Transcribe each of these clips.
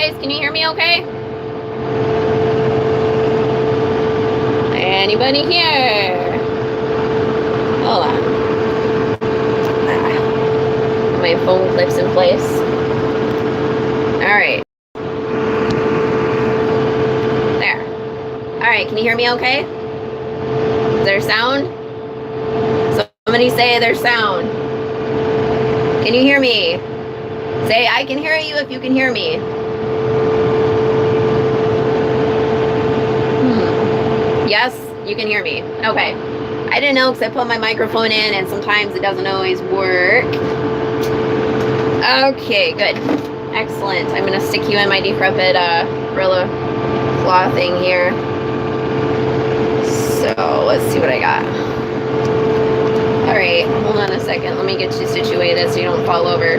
guys? Can you hear me okay? Anybody here? Hold on. My phone clips in place. Alright. There. Alright, can you hear me okay? Is there sound? Somebody say there's sound. Can you hear me? Say, I can hear you if you can hear me. Yes, you can hear me. Okay. I didn't know because I put my microphone in and sometimes it doesn't always work. Okay, good. Excellent. I'm going to stick you in my decrepit Gorilla Claw thing here. So, let's see what I got. Alright, hold on a second. Let me get you situated so you don't fall over.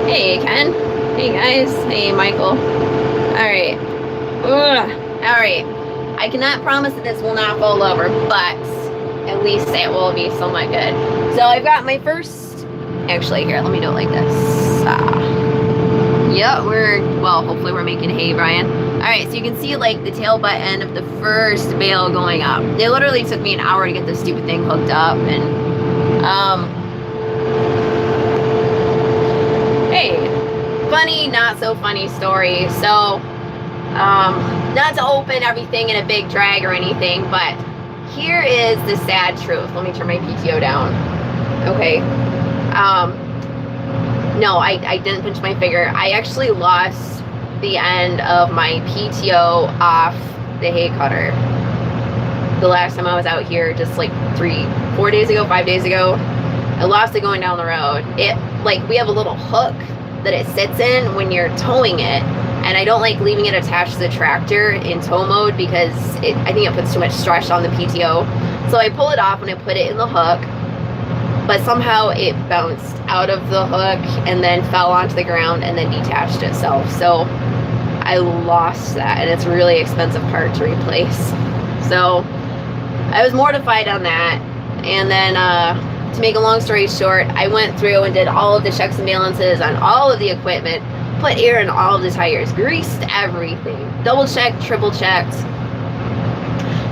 Hey, Ken. Hey, guys. Hey, Michael. Alright. Alright. I cannot promise that this will not fall over, but at least it will be somewhat good. So I've got my first... Actually, here, let me do it like this. Yeah, hopefully we're making hay, Brian. Alright, so you can see, like, the tail butt end of the first bale going up. It literally took me an hour to get this stupid thing hooked up, and, hey, funny, not so funny story. So, not to open everything in a big drag or anything, but here is the sad truth. Let me turn my PTO down. Okay. No, I didn't pinch my finger. I actually lost the end of my PTO off the hay cutter. The last time I was out here, just like 5 days ago, I lost it going down the road. We have a little hook that it sits in when you're towing it, and I don't like leaving it attached to the tractor in tow mode because I think it puts too much stress on the PTO. So I pull it off and I put it in the hook, but somehow it bounced out of the hook and then fell onto the ground and then detached itself. So I lost that, and it's a really expensive part to replace. So I was mortified on that. And then to make a long story short, I went through and did all of the checks and balances on all of the equipment, put air in all of the tires, greased everything, double checked, triple checked.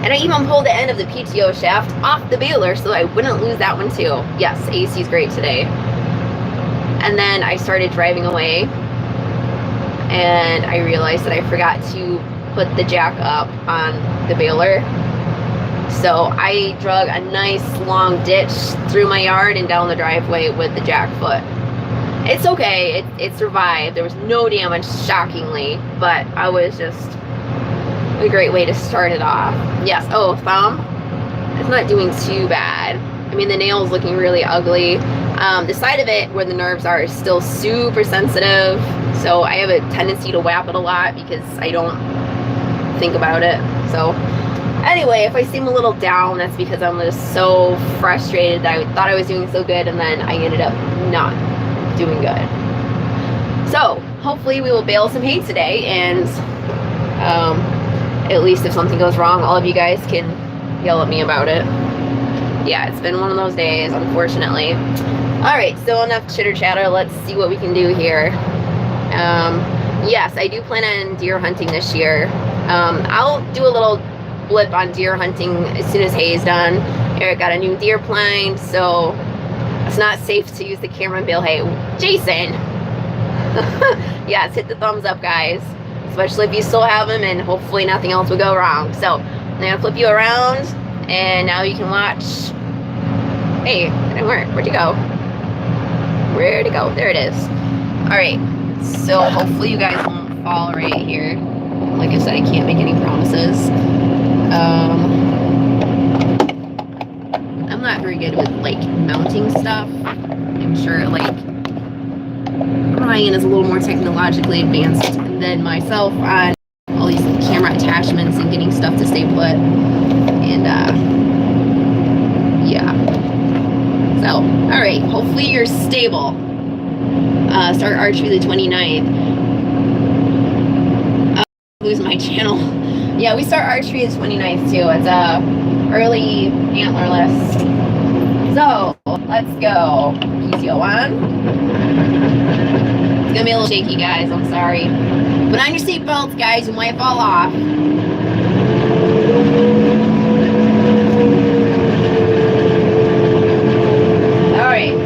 And I even pulled the end of the PTO shaft off the baler so I wouldn't lose that one too. Yes, AC's great today. And then I started driving away, and I realized that I forgot to put the jack up on the baler. So I drug a nice long ditch through my yard and down the driveway with the jack foot. It's okay, it survived. There was no damage, shockingly, but I was just a great way to start it off. Yes, oh, thumb. It's not doing too bad. I mean, the nail's looking really ugly. The side of it where the nerves are is still super sensitive, so I have a tendency to whap it a lot because I don't think about it. So anyway, if I seem a little down, that's because I'm just so frustrated that I thought I was doing so good and then I ended up not doing good. So hopefully we will bale some hay today, and at least if something goes wrong, all of you guys can yell at me about it. Yeah, it's been one of those days, unfortunately. Alright, so enough chitter chatter. Let's see what we can do here. Yes, I do plan on deer hunting this year. I'll do a little blip on deer hunting as soon as hay is done. Erik got a new deer blind, so it's not safe to use the camera and bale hay. Jason! Yes, hit the thumbs up, guys. Especially if you still have them, and hopefully nothing else will go wrong. So, I'm going to flip you around, and now you can watch. Hey, it didn't work. Where'd you go? Where'd it go? There it is. Alright, so hopefully you guys won't fall right here. Like I said, I can't make any promises. I'm not very good with, like, mounting stuff. I'm sure, like, Ryan is a little more technologically advanced than myself on all these camera attachments and getting stuff to stay put. And, yeah. So, alright, hopefully you're stable. Start archery the 29th. Lose my channel. Yeah, we start archery the 29th too. It's early antlerless. So, Let's go. PTO on. It's gonna be a little shaky, guys. I'm sorry. Put on your seatbelts, guys. You might fall off. Alright.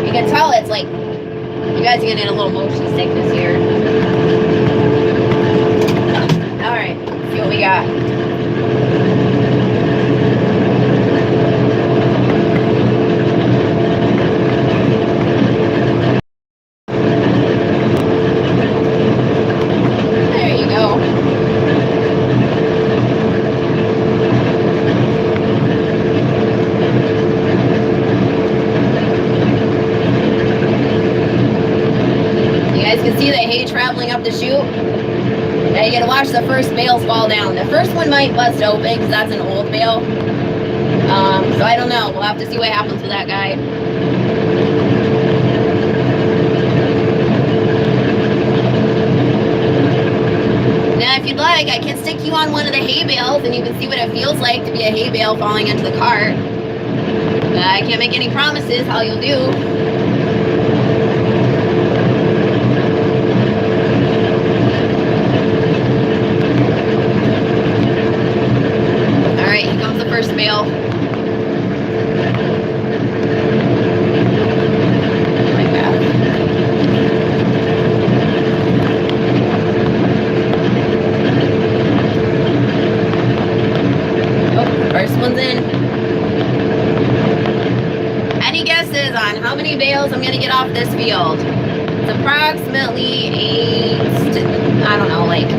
You can tell it's like, you guys are gonna get a little motion sickness here. Alright. Let's see what we got. Traveling up the chute. Now you gotta watch the first bales fall down. The first one might bust open because that's an old bale. So I don't know. We'll have to see what happens with that guy. Now if you'd like, I can stick you on one of the hay bales and you can see what it feels like to be a hay bale falling into the cart. I can't make any promises how you'll do. First bale. Like that. Oh, first one's in. Any guesses on how many bales I'm gonna get off this field? It's approximately 8 to, I don't know, like,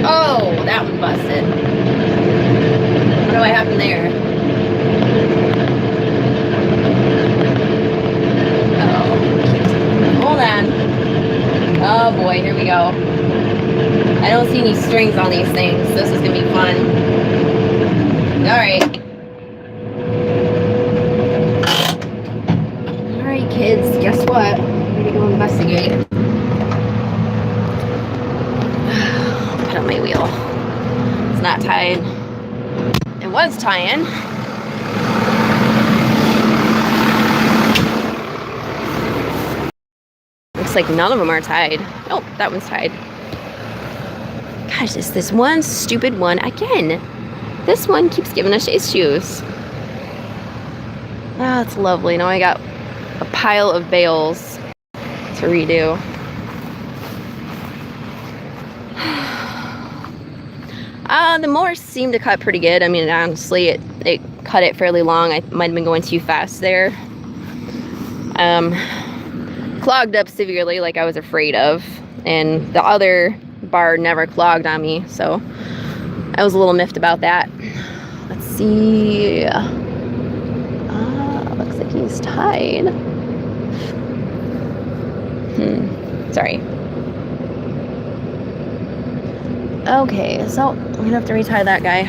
oh, that one busted. What do I have in there? Uh-oh. Hold on. Oh boy, here we go. I don't see any strings on these things. This is gonna be fun. Alright. Alright, kids, guess what? I'm gonna go investigate. Put up my wheel. It's not tied. Was tying. Looks like none of them are tied. Oh, that one's tied. Gosh, this one stupid one again. This one keeps giving us issues. Oh, that's lovely. Now I got a pile of bales to redo. The mower seemed to cut pretty good. I mean, honestly, it cut it fairly long. I might have been going too fast there. Clogged up severely like I was afraid of. And the other bar never clogged on me. So I was a little miffed about that. Let's see. Looks like he's tied. Sorry. Okay, so I'm gonna have to retie that guy.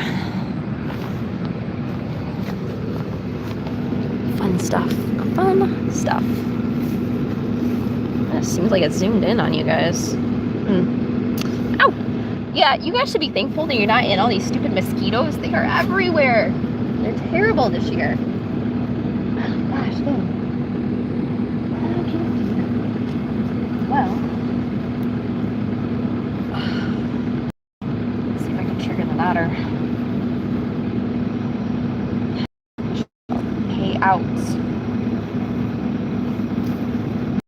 Fun stuff. Fun stuff. It seems like it's zoomed in on you guys. Ow! Yeah, you guys should be thankful that you're not in all these stupid mosquitoes. They are everywhere. They're terrible this year. Oh, gosh, dang. Well. Ladder. Hay out.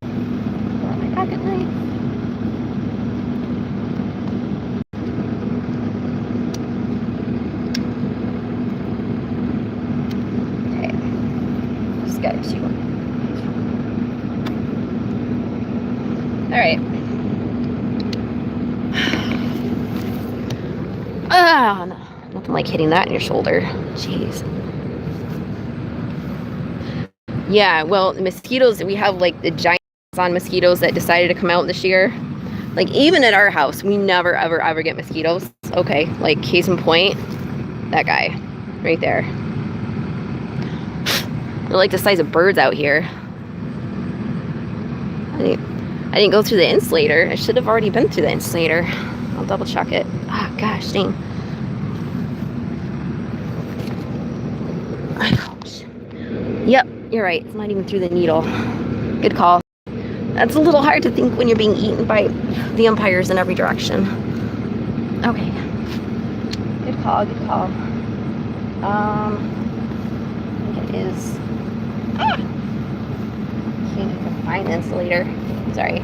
Put on my pocket knife. Okay. Just got it. All right. Nothing like hitting that in your shoulder. Jeez. Yeah, well, the mosquitoes, we have like the giant on mosquitoes that decided to come out this year. Like even at our house, we never ever get mosquitoes. Okay, like case in point, that guy right there. They're like the size of birds out here. I didn't go through the insulator. I should have already been through the insulator. I'll double check it. Ah, gosh, dang. Ouch. Yep, You're right, it's not even through the needle. Good call. That's a little hard to think when you're being eaten by the umpires in every direction. Okay. Good call, good call. I think it is. Ah! Can't even find the insulator. Sorry.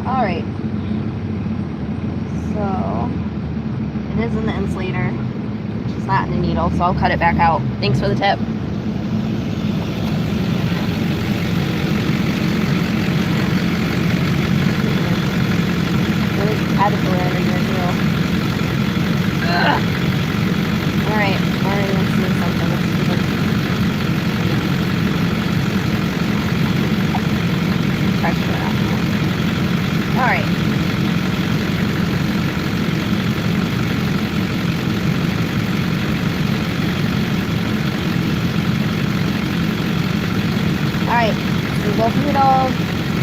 Alright, so it is in the insulator, which is not in the needle, so I'll cut it back out. Thanks for the tip. Add the baler in here too. Alright, already I'm seeing something. Pressure out. Alright. Alright, so we go through it all,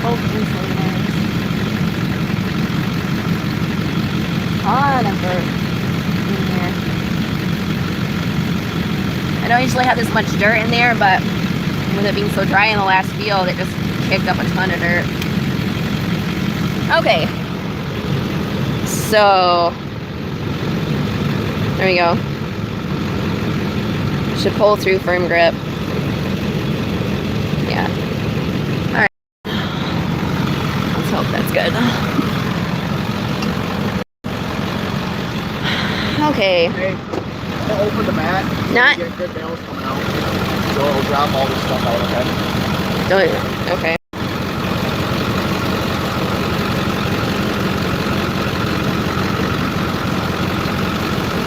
both insulators. Ton of dirt in here. I don't usually have this much dirt in there, but with it being so dry in the last field, it just kicked up a ton of dirt. Okay, so there we go. Should pull through firm grip. Yeah. All right. Let's hope that's good. Okay. Hey, I'll open the mat. Not. Get good bales coming out. So it'll drop all this stuff out. Okay. Okay.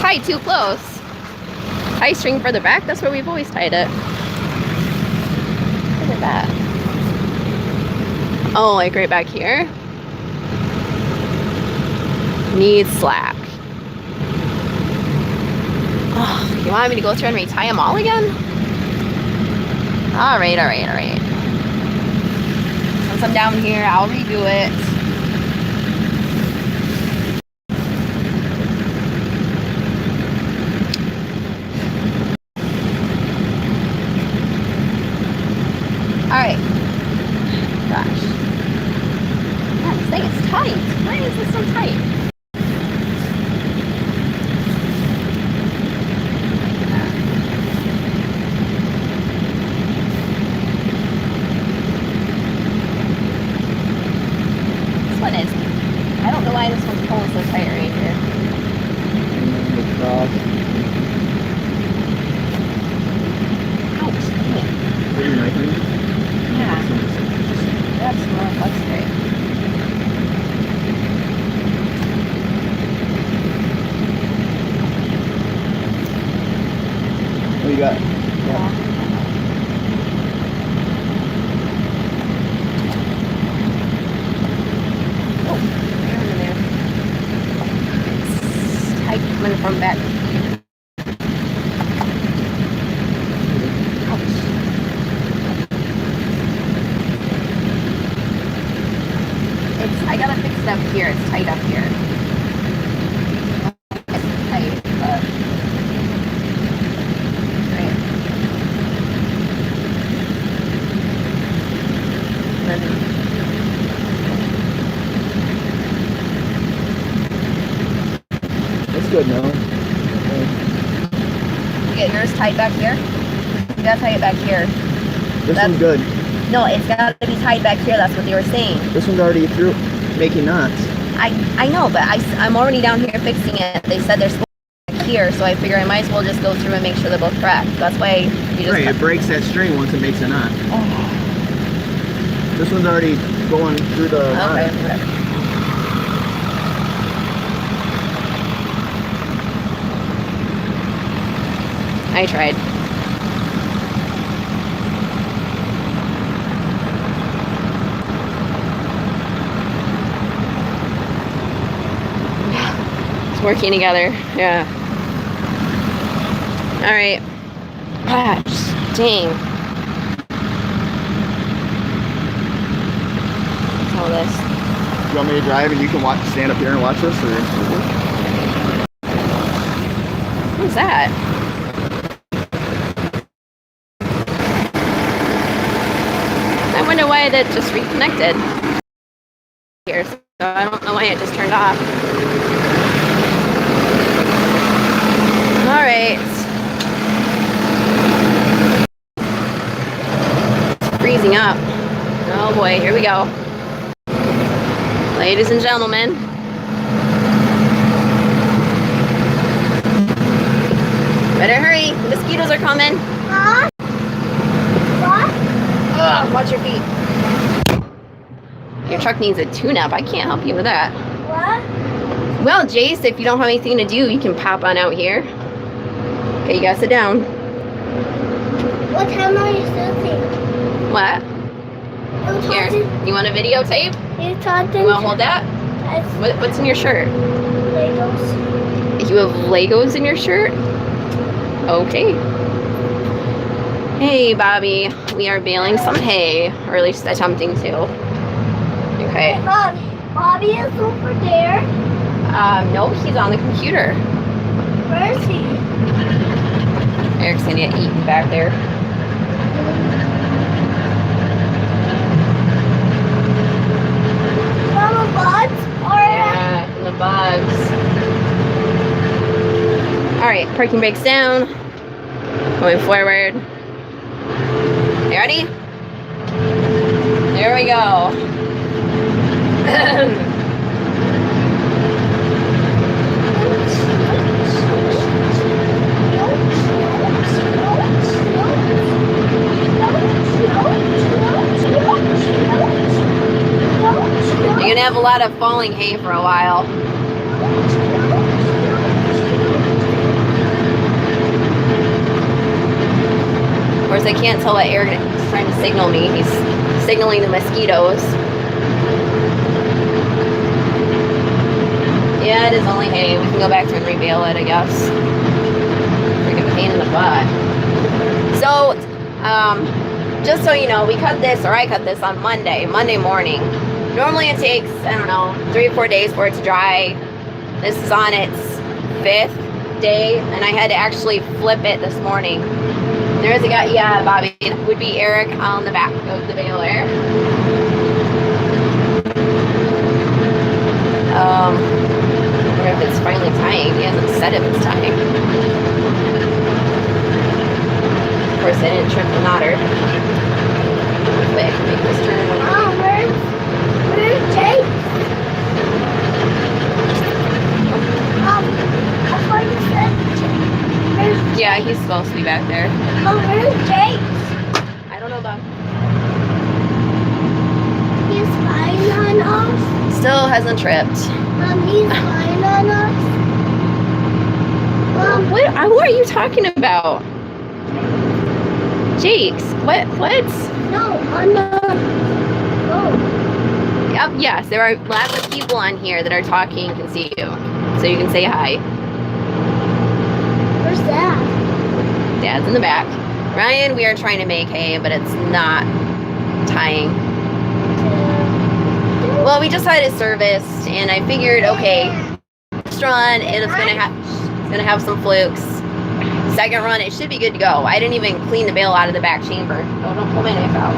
Tied too close. Tie string further back. That's where we've always tied it. Look at that. Oh, like right back here. Needs slack. Oh, you want me to go through and retie them all again? All right. Once I'm down here, I'll redo it. Alright. Gosh. Man, this thing is tight. Why is this so tight? This one is. I don't know why this one's pulling so tight right here. Ouch. Dang it. Are you knifing? Yeah. That's more flex great. What you got? Yeah. Oh, air in there. It's tight coming from back. I gotta fix it up here. It's tight up here. It's tight, but right. That's good now. Okay, yours tight back here. You gotta tie it back here. This one's good. No, it's gotta be tied back here. That's what they were saying. This one's already through making knots. I know, but I'm already down here fixing it. They said they're supposed to be back here, so I figure I might as well just go through and make sure they're both correct. That's why you just... Right, it breaks that string once it makes a knot. Oh. This one's already going through the knot. Okay, whatever. I tried. working together. Yeah. All right. Gosh, dang. What's all this? You want me to drive and you can stand up here and watch this? Or? What's that? I wonder why that just reconnected here. So I don't know why it just turned off. All right. It's freezing up. Oh boy, here we go. Ladies and gentlemen. Better hurry. The mosquitoes are coming. What? Ugh, watch your feet. Your truck needs a tune-up. I can't help you with that. What? Well, Jace, if you don't have anything to do, you can pop on out here. Okay, you gotta sit down. What time are you sitting? What? Here, you want a videotape? You talking? You wanna hold that? What's in your shirt? Legos. You have Legos in your shirt? Okay. Hey, Bobby. We are baling some hay, or at least attempting to. Okay. Hey, Bobby is over there. No, he's on the computer. Where is he? Eric's gonna get eaten back there. From the bugs? Yeah, from the bugs. Alright, parking brakes down. Going forward. You ready? There we go. You're gonna have a lot of falling hay for a while. Of course, I can't tell what Erik is trying to signal me. He's signaling the mosquitoes. Yeah, it is only hay. We can go back to and rebale it, I guess. Freaking pain in the butt. So, just so you know, we cut this, or I cut this on Monday morning. Normally it takes, I don't know, 3 or 4 days for it to dry. This is on its 5th day, and I had to actually flip it this morning. There's a guy, yeah, Bobby, it would be Erik on the back of the baler. I wonder if it's finally tying. He hasn't said if it's tying. Of course, I didn't trip the knotter. Quick, make this turn. Mom, where's Jake? I thought you said Jake. Yeah, he's supposed to be back there. Oh, where's Jake? I don't know about. He's spying on us. Still hasn't tripped. He's spying on us. What are you talking about? Jakes, what? No, on the phone. Yep, yes, there are lots of people on here that are talking and can see you. So you can say hi. Where's Dad? Dad's in the back. Ryan, we are trying to make hay, but it's not tying. Well, we just had it serviced, and I figured, okay, first run, it's gonna have some flukes. Second run, it should be good to go. I didn't even clean the bale out of the back chamber. Oh, don't pull my knife out.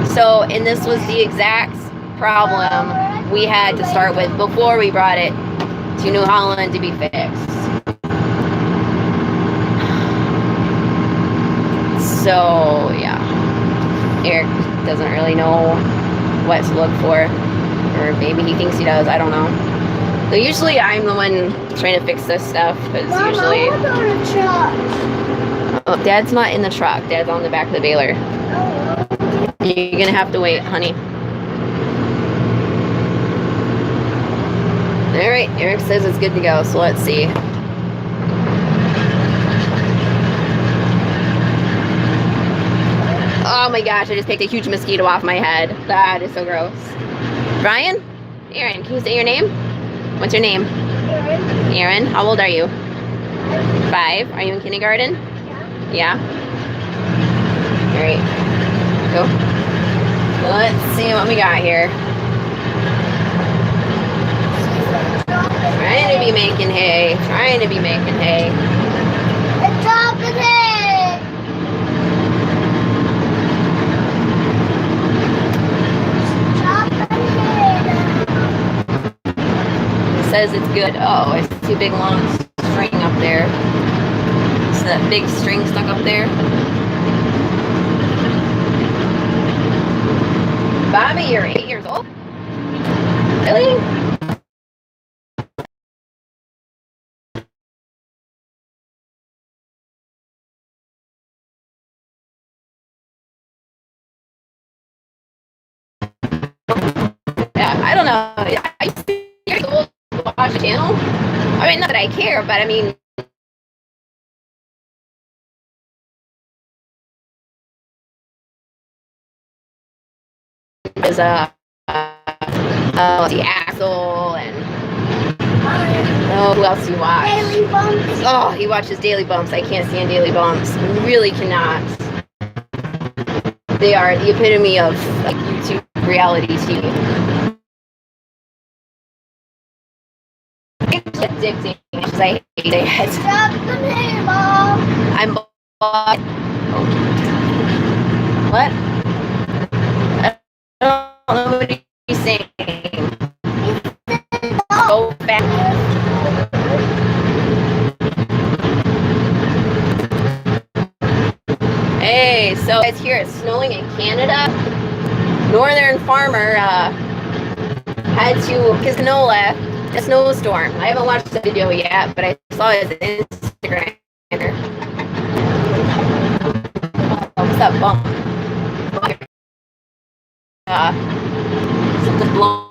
So, and this was the exact problem we had to start with before we brought it to New Holland to be fixed. So, yeah. Erik doesn't really know what to look for. Or maybe he thinks he does. I don't know. So usually I'm the one trying to fix this stuff. Because usually... Mom, I want on a truck. Oh, Dad's not in the truck. Dad's on the back of the baler. Oh, You're going to have to wait, honey. Alright, Erik says it's good to go. So let's see. Oh my gosh, I just picked a huge mosquito off my head. That is so gross. Brian? Aaron, can you say your name? What's your name? Erik. Aaron. How old are you? 5. Are you in kindergarten? Yeah. Yeah? Alright. Go. Let's see what we got here. Trying to be making hay. Trying to be making hay. It's dropping it. Dropping it. It says it's good. Oh, I see a big long string up there. Is that big string stuck up there? Bobby, you're 8 years old? Really? Yeah, I don't know. I years old to watch the channel. I mean, not that I care, but I mean, there's the Axel and oh, who else do you watch? Daily bumps. Oh, he watches Daily Bumps. I can't stand Daily Bumps. I really cannot. They are the epitome of like YouTube reality TV. It's addicting because I hate it. Dropping it, Mom. I'm what? I don't know what he's saying. Go back. Hey, so guys, here it's snowing in Canada. Northern farmer had to canola a snowstorm. I haven't watched the video yet, but I saw his Instagram. Oh, what's that bump? Something blown.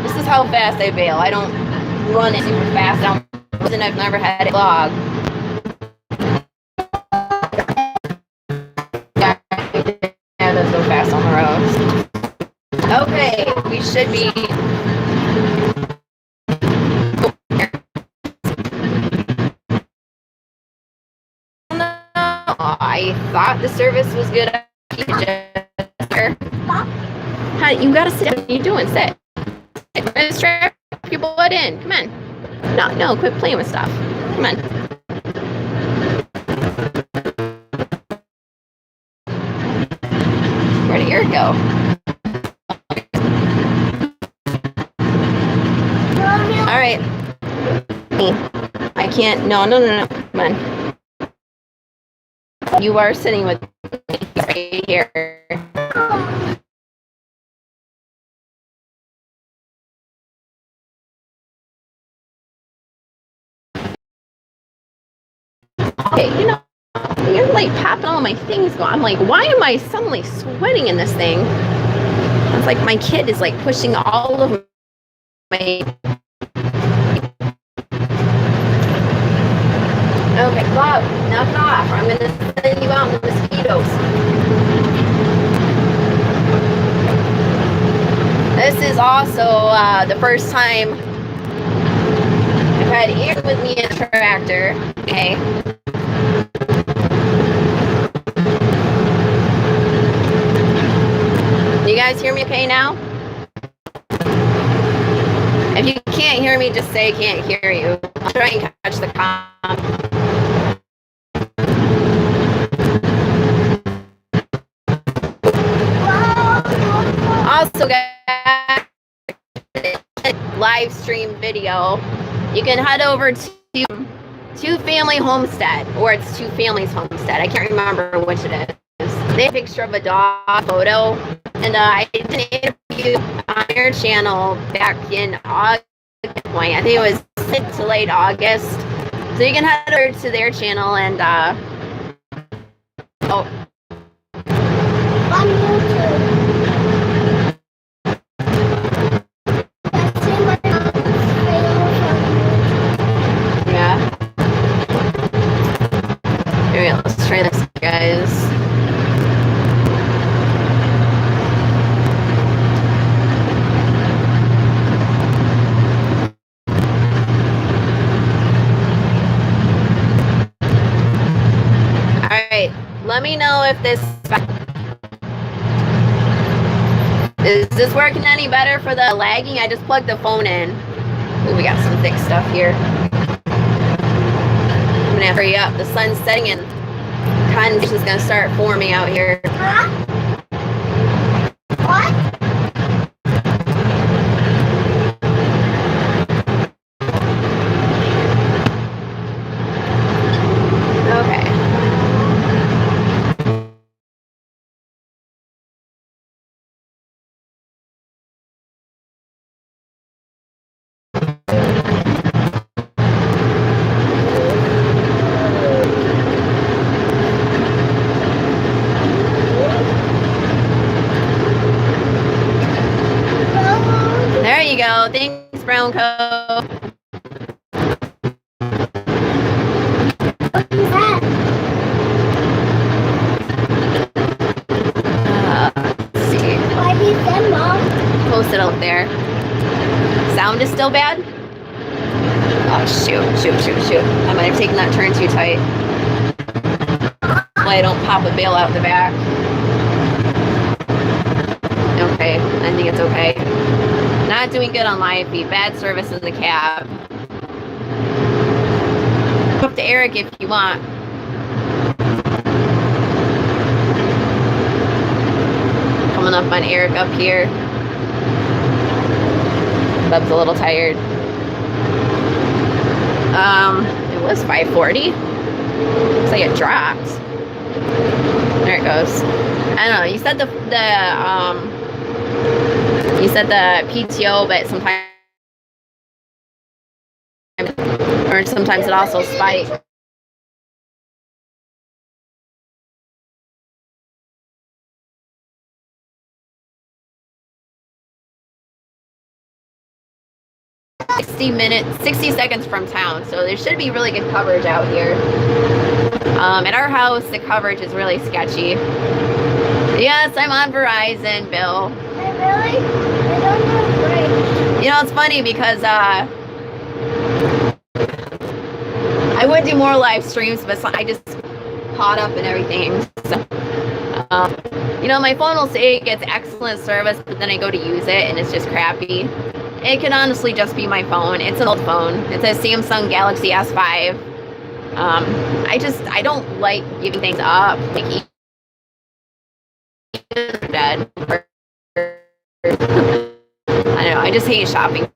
This is how fast I bail. I don't run it super fast. I've never had a vlog. Yeah, that's so fast on the roads. Okay, we should be. I thought the service was good. Honey, you gotta sit down. What are you doing? Sit. I'm gonna strap your butt in. Come on. No, quit playing with stuff. Come on. Where did Erik go? Alright. I can't. No. Come on. You are sitting with me right here. Okay, you're like popping all my things going. I'm like, why am I suddenly sweating in this thing? It's like my kid is like pushing all of my. Okay, Bob, knock it off. I'm gonna send you out the mosquitoes. This is also the first time I've had Erik with me in the tractor. Okay. You guys hear me okay now? If you can't hear me, just say can't hear you. I'll try and catch the com. Also, guys, live stream video. You can head over to Two Family Homestead, or it's Two Families Homestead. I can't remember which it is. They have a picture of a dog photo, and I did an interview you on your channel back in August point. I think it was mid to late August. So you can head over to their channel and oh. On YouTube. That's in my Yeah. Here we go. Let's try this, guys. Alright, let me know if this is this working any better for the lagging. I just plugged the phone in. Ooh, we got some thick stuff here. I'm gonna hurry up. The sun's setting and condensation's gonna start forming out here. Huh? What? Okay. There you go. Thanks, Brown Coat. What is that? Let's see. Why do you say, Mom? Post it up there. Sound is still bad? Oh, shoot. I might have taken that turn too tight. Hopefully I don't pop a bale out the back. Okay, I think it's okay. Not doing good on live feed. Bad service in the cab. Up to Erik if you want. Coming up on Erik up here. Bub's a little tired. It was 540. Looks like it dropped. There it goes. I don't know. You said the PTO, but sometimes it also spikes. .60 60 seconds from town, so there should be really good coverage out here. At our house, the coverage is really sketchy. Yes, I'm on Verizon, Bill. Really? I don't have brakes. You know, it's funny because I would do more live streams, but I just caught up and everything. So, you know, my phone will say it gets excellent service, but then I go to use it and it's just crappy. It can honestly just be my phone. It's an old phone. It's a Samsung Galaxy S5. I don't like giving things up. Like, dead. I don't know. I just hate shopping.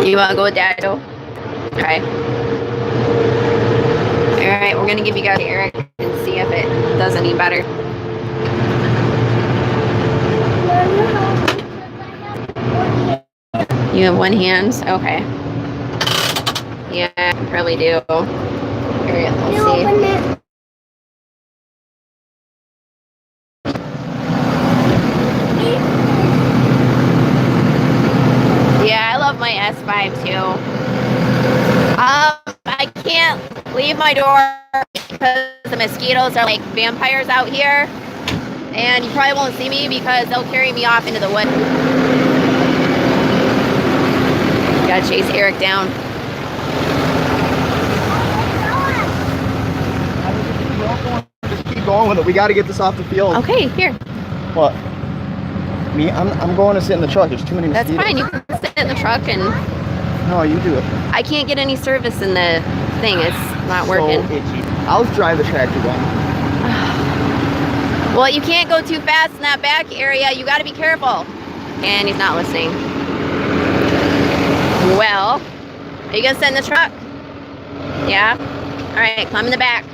You want to go with Dad? Okay. Alright, we're going to give you guys Erik and see if it does any better. You have one hand? Okay. Yeah, I probably do. Here, let's see. Yeah, I love my S5 too. I can't leave my door because the mosquitoes are like vampires out here. And you probably won't see me because they'll carry me off into the woods. Gotta chase Erik down. Just keep going with it. We gotta get this off the field. Okay, here. What? Me? I'm going to sit in the truck. There's too many mosquitoes. That's fine. You can sit in the truck and... No, you do it. I can't get any service in the thing. It's not working. So itchy. I'll drive the tractor one. Well, you can't go too fast in that back area. You got to be careful. And he's not listening. Well, Are you gonna sit in the truck? Yeah? All right, climb in the back.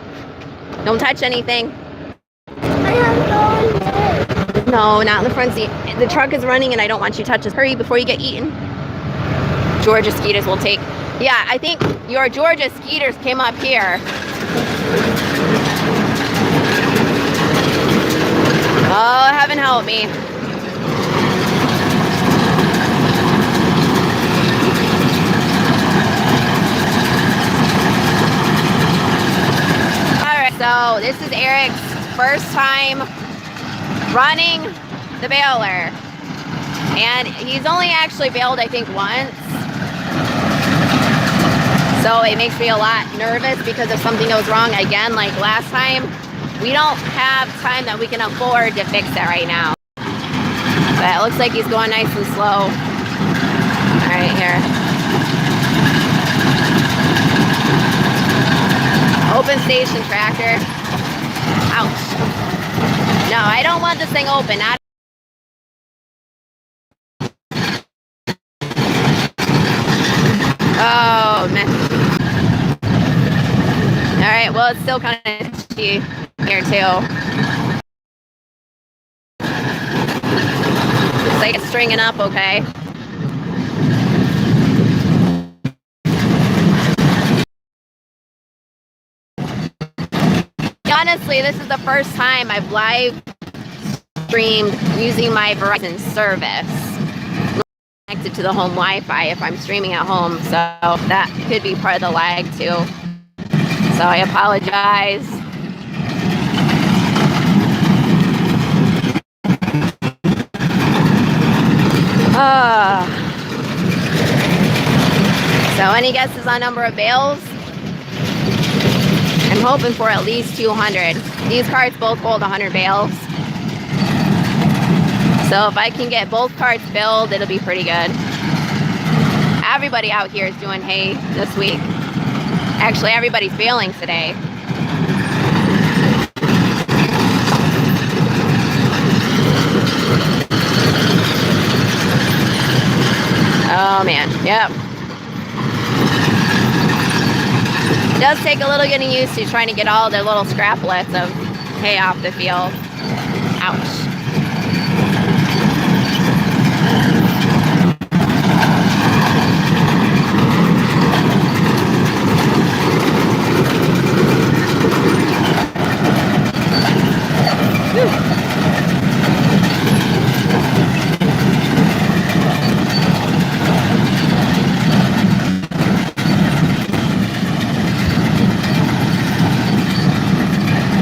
Don't touch anything. I have no. No, not in the front seat. The truck is running and I don't want you to touch it. Hurry before you get eaten. Georgia Skeeters will take. Yeah, I think your Georgia Skeeters came up here. Oh, heaven help me. All right, so this is Erik's first time running the baler. And he's only actually baled, I think, once. So it makes me a lot nervous because if something goes wrong again, like last time, we don't have time that we can afford to fix it right now. But it looks like he's going nice and slow. All right, here. Open station tractor. Ouch. No, I don't want this thing open. Not oh, man. All right, well, it's still kind of itchy here, too. Looks like it's stringing up okay. Honestly, this is the first time I've live streamed using my Verizon service. Connected to the home Wi-Fi if I'm streaming at home, so that could be part of the lag too. So I apologize. So any guesses on number of bales? I'm hoping for at least 200. These carts both hold 100 bales. So if I can get both carts filled, it'll be pretty good. Everybody out here is doing hay this week. Actually, everybody's baling today. Oh man, yep. It does take a little getting used to trying to get all their little scraplets of hay off the field. Ouch.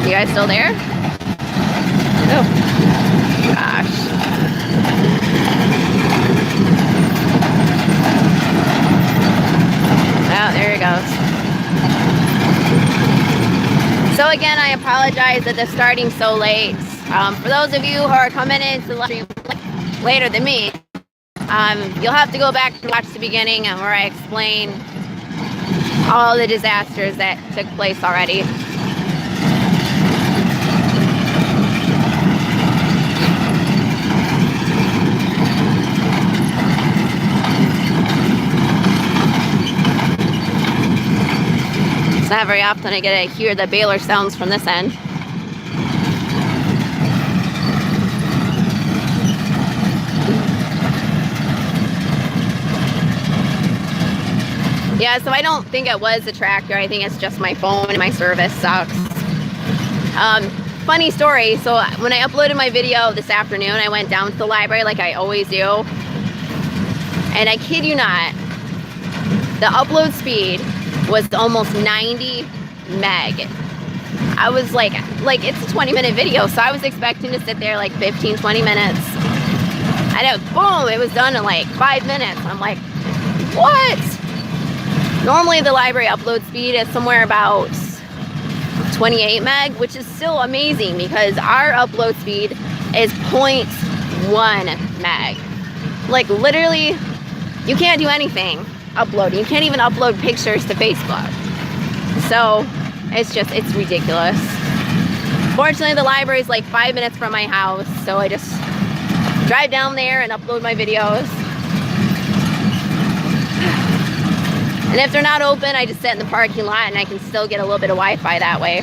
You guys still there? Oh, gosh. Oh, there it goes. So again, I apologize that the starting so late. For those of you who are coming into the stream later than me, you'll have to go back and watch the beginning where I explain all the disasters that took place already. It's not very often I get to hear the baler sounds from this end. Yeah, so I don't think it was the tractor. I think it's just my phone and my service sucks. Funny story. So when I uploaded my video this afternoon, I went down to the library like I always do. And I kid you not, the upload speed was almost 90 meg. I was like it's a 20-minute video, so I was expecting to sit there like 15, 20 minutes. And it, boom, it was done in like 5 minutes. I'm like, what? Normally the library upload speed is somewhere about 28 meg, which is still amazing because our upload speed is 0.1 meg. Like literally, you can't do anything uploading. You can't even upload pictures to Facebook. So it's ridiculous. Fortunately, the library is like 5 minutes from my house, so I just drive down there and upload my videos. And if they're not open, I just sit in the parking lot and I can still get a little bit of Wi-Fi that way.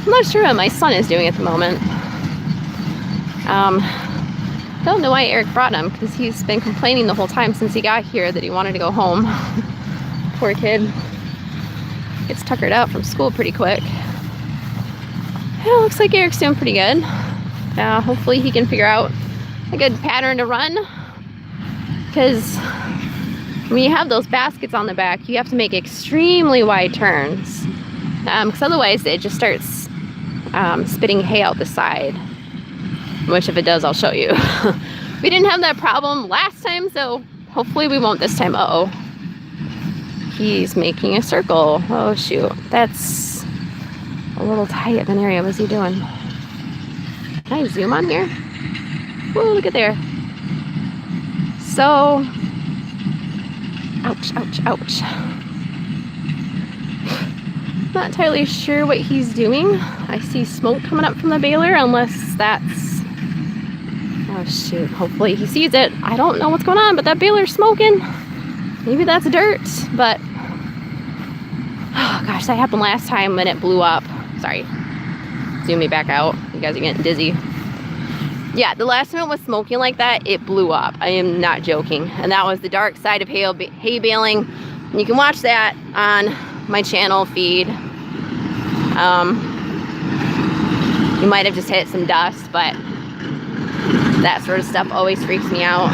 I'm not sure what my son is doing at the moment. Don't know why Eric brought him, because he's been complaining the whole time since he got here that he wanted to go home. Poor kid. Gets tuckered out from school pretty quick. Yeah, looks like Eric's doing pretty good. Hopefully he can figure out a good pattern to run, because when you have those baskets on the back, you have to make extremely wide turns, because otherwise it just starts spitting hay out the side, which if it does, I'll show you. We didn't have that problem last time, so hopefully we won't this time. Uh-oh. He's making a circle. Oh, shoot. That's a little tight of an area. What's he doing? Can I zoom on here? Whoa, look at there. So, ouch, ouch, ouch. Not entirely sure what he's doing. I see smoke coming up from the baler, unless that's... Oh shoot, hopefully he sees it. I don't know what's going on, but that baler's smoking. Maybe that's dirt, but... Oh gosh, that happened last time when it blew up. Sorry. Zoom me back out. You guys are getting dizzy. Yeah, the last time it was smoking like that, it blew up. I am not joking. And that was the dark side of hay baling. And you can watch that on my channel feed. You might have just hit some dust, but that sort of stuff always freaks me out.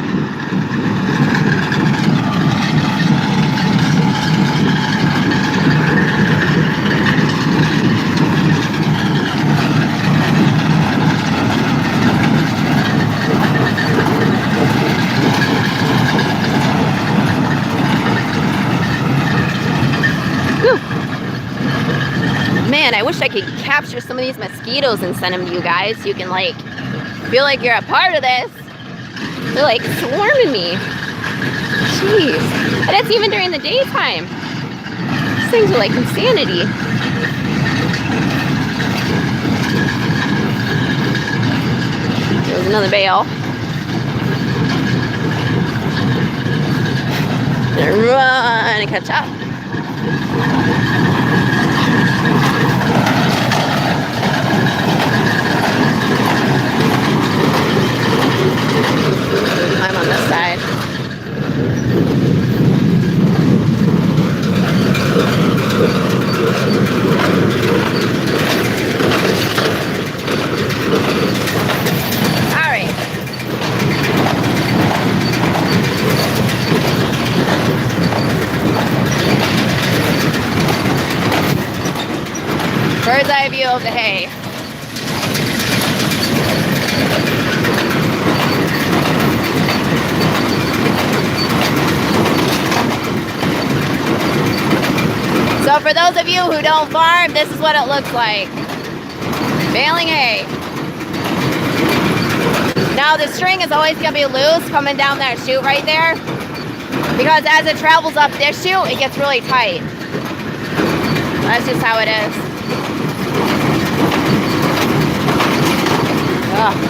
Man, I wish I could capture some of these mosquitoes and send them to you guys so you can like feel like you're a part of this. They're like swarming me. Jeez. And that's even during the daytime. These things are like insanity. There's another bale. Gonna run and catch up. I'm on this side. All right. Bird's eye view of the hay. So for those of you who don't farm, this is what it looks like. Baling hay. Now the string is always going to be loose coming down that chute right there, because as it travels up this chute, it gets really tight. That's just how it is. Ugh.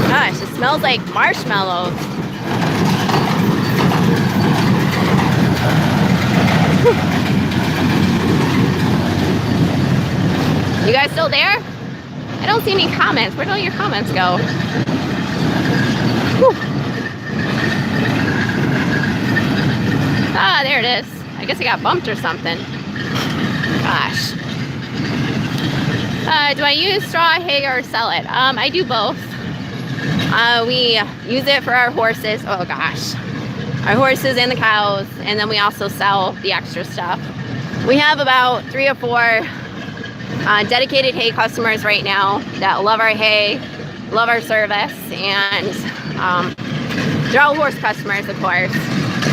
Gosh, it smells like marshmallows. You guys still there? I don't see any comments. Where'd all your comments go? Whew. Ah, there it is. I guess it got bumped or something. Gosh. Do I use straw hay or sell it? I do both. We use it for our horses. Oh gosh. Our horses and the cows. And then we also sell the extra stuff. We have about 3 or 4 dedicated hay customers right now that love our hay, love our service, and they're all horse customers, of course.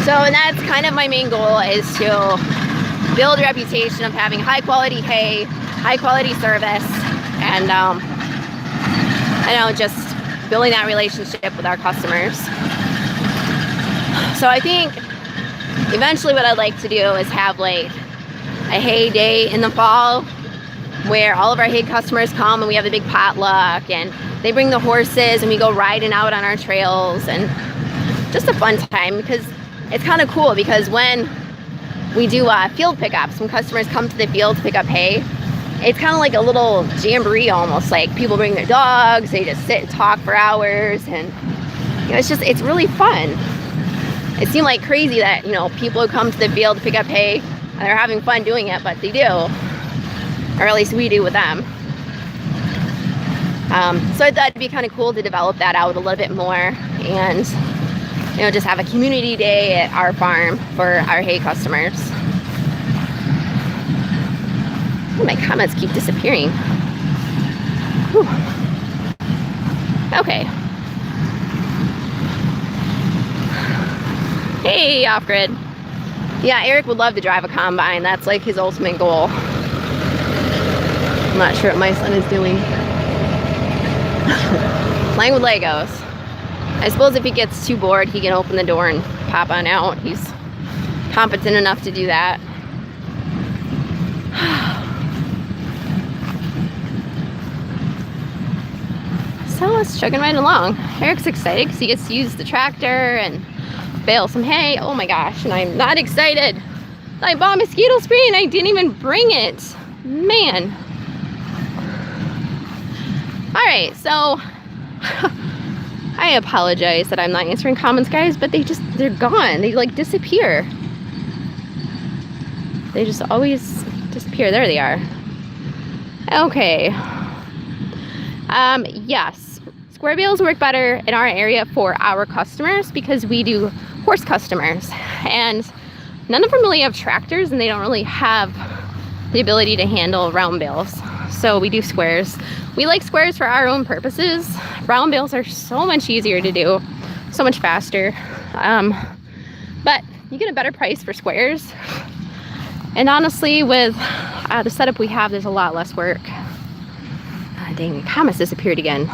So, and that's kind of my main goal, is to build a reputation of having high quality hay, high quality service, and I know, just building that relationship with our customers. So I think eventually what I'd like to do is have like a hay day in the fall where all of our hay customers come and we have a big potluck and they bring the horses and we go riding out on our trails, and just a fun time, because it's kind of cool because when we do field pickups, when customers come to the field to pick up hay, it's kind of like a little jamboree almost. Like people bring their dogs, they just sit and talk for hours, and you know, it's really fun. It seemed like crazy that, you know, people who come to the field to pick up hay and they're having fun doing it, but they do, or at least we do with them. So I thought it'd be kind of cool to develop that out a little bit more, and you know, just have a community day at our farm for our hay customers. Oh, my comments keep disappearing. Whew. Okay. Hey, off-grid. Yeah, Eric would love to drive a combine. That's like his ultimate goal. I'm not sure what my son is doing. Playing with Legos. I suppose if he gets too bored, he can open the door and pop on out. He's competent enough to do that. So it's chugging right along. Eric's excited because he gets to use the tractor and bale some hay. Oh my gosh, and I'm not excited. I bought mosquito spray and I didn't even bring it. Man. Alright, so I apologize that I'm not answering comments, guys, but they're gone. They like disappear. They just always disappear. There they are. Okay. Yes, square bales work better in our area for our customers because we do horse customers, and none of them really have tractors, and they don't really have the ability to handle round bales. So we do squares. We like squares for our own purposes. Round bales are so much easier to do, so much faster. But you get a better price for squares. And honestly, with the setup we have, there's a lot less work. Dang, the comments disappeared again.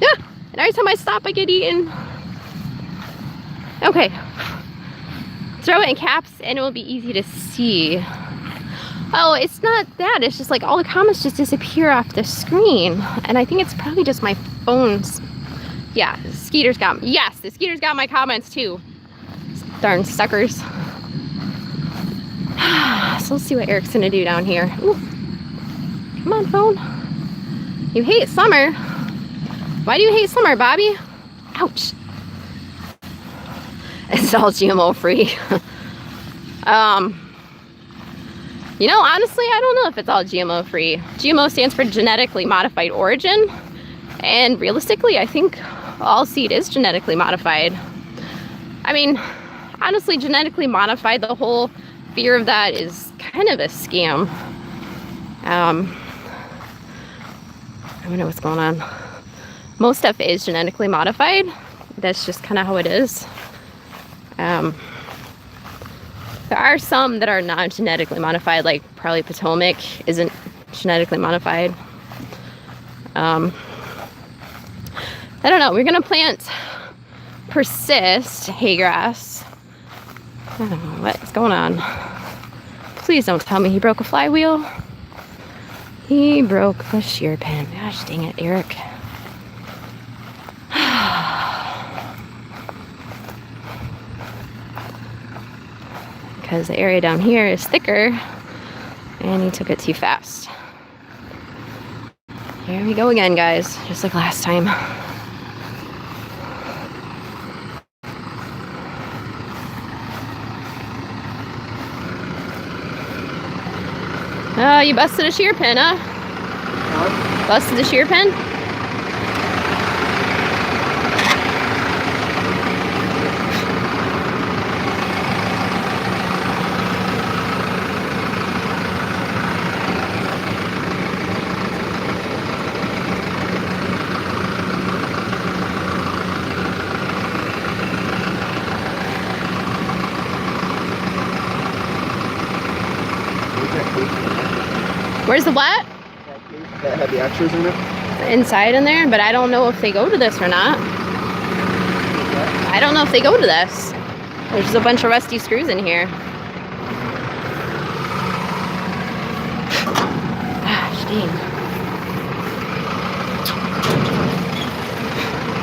Yeah, and every time I stop, I get eaten. Okay. Throw it in caps and it will be easy to see. Oh, it's not that. It's just like all the comments just disappear off the screen. And I think it's probably just my phone's. Yeah, Skeeter's got, yes, the Skeeter's got my comments too. Darn suckers. So let's see what Eric's gonna do down here. Ooh. Come on, phone. You hate summer. Why do you hate summer, Bobby? Ouch. It's all GMO free. You know, honestly, I don't know if it's all GMO free. GMO stands for genetically modified origin. And realistically, I think all seed is genetically modified. I mean, honestly, genetically modified, the whole fear of that is kind of a scam. I don't know what's going on. Most stuff is genetically modified. That's just kind of how it is. There are some that are not genetically modified, like probably Potomac isn't genetically modified. I don't know. We're gonna plant persist hay grass. I don't know what's going on. Please don't tell me he broke a flywheel. He broke the shear pin. Gosh dang it, Eric. Because the area down here is thicker and he took it too fast. Here we go again, guys, just like last time. Oh, you busted a shear pin, huh? What? Busted the shear pin? Where's the what? That had the extras in it. inside in there, but I don't know if they go to this or not. I don't know if they go to this. There's just a bunch of rusty screws in here. Gosh, dang.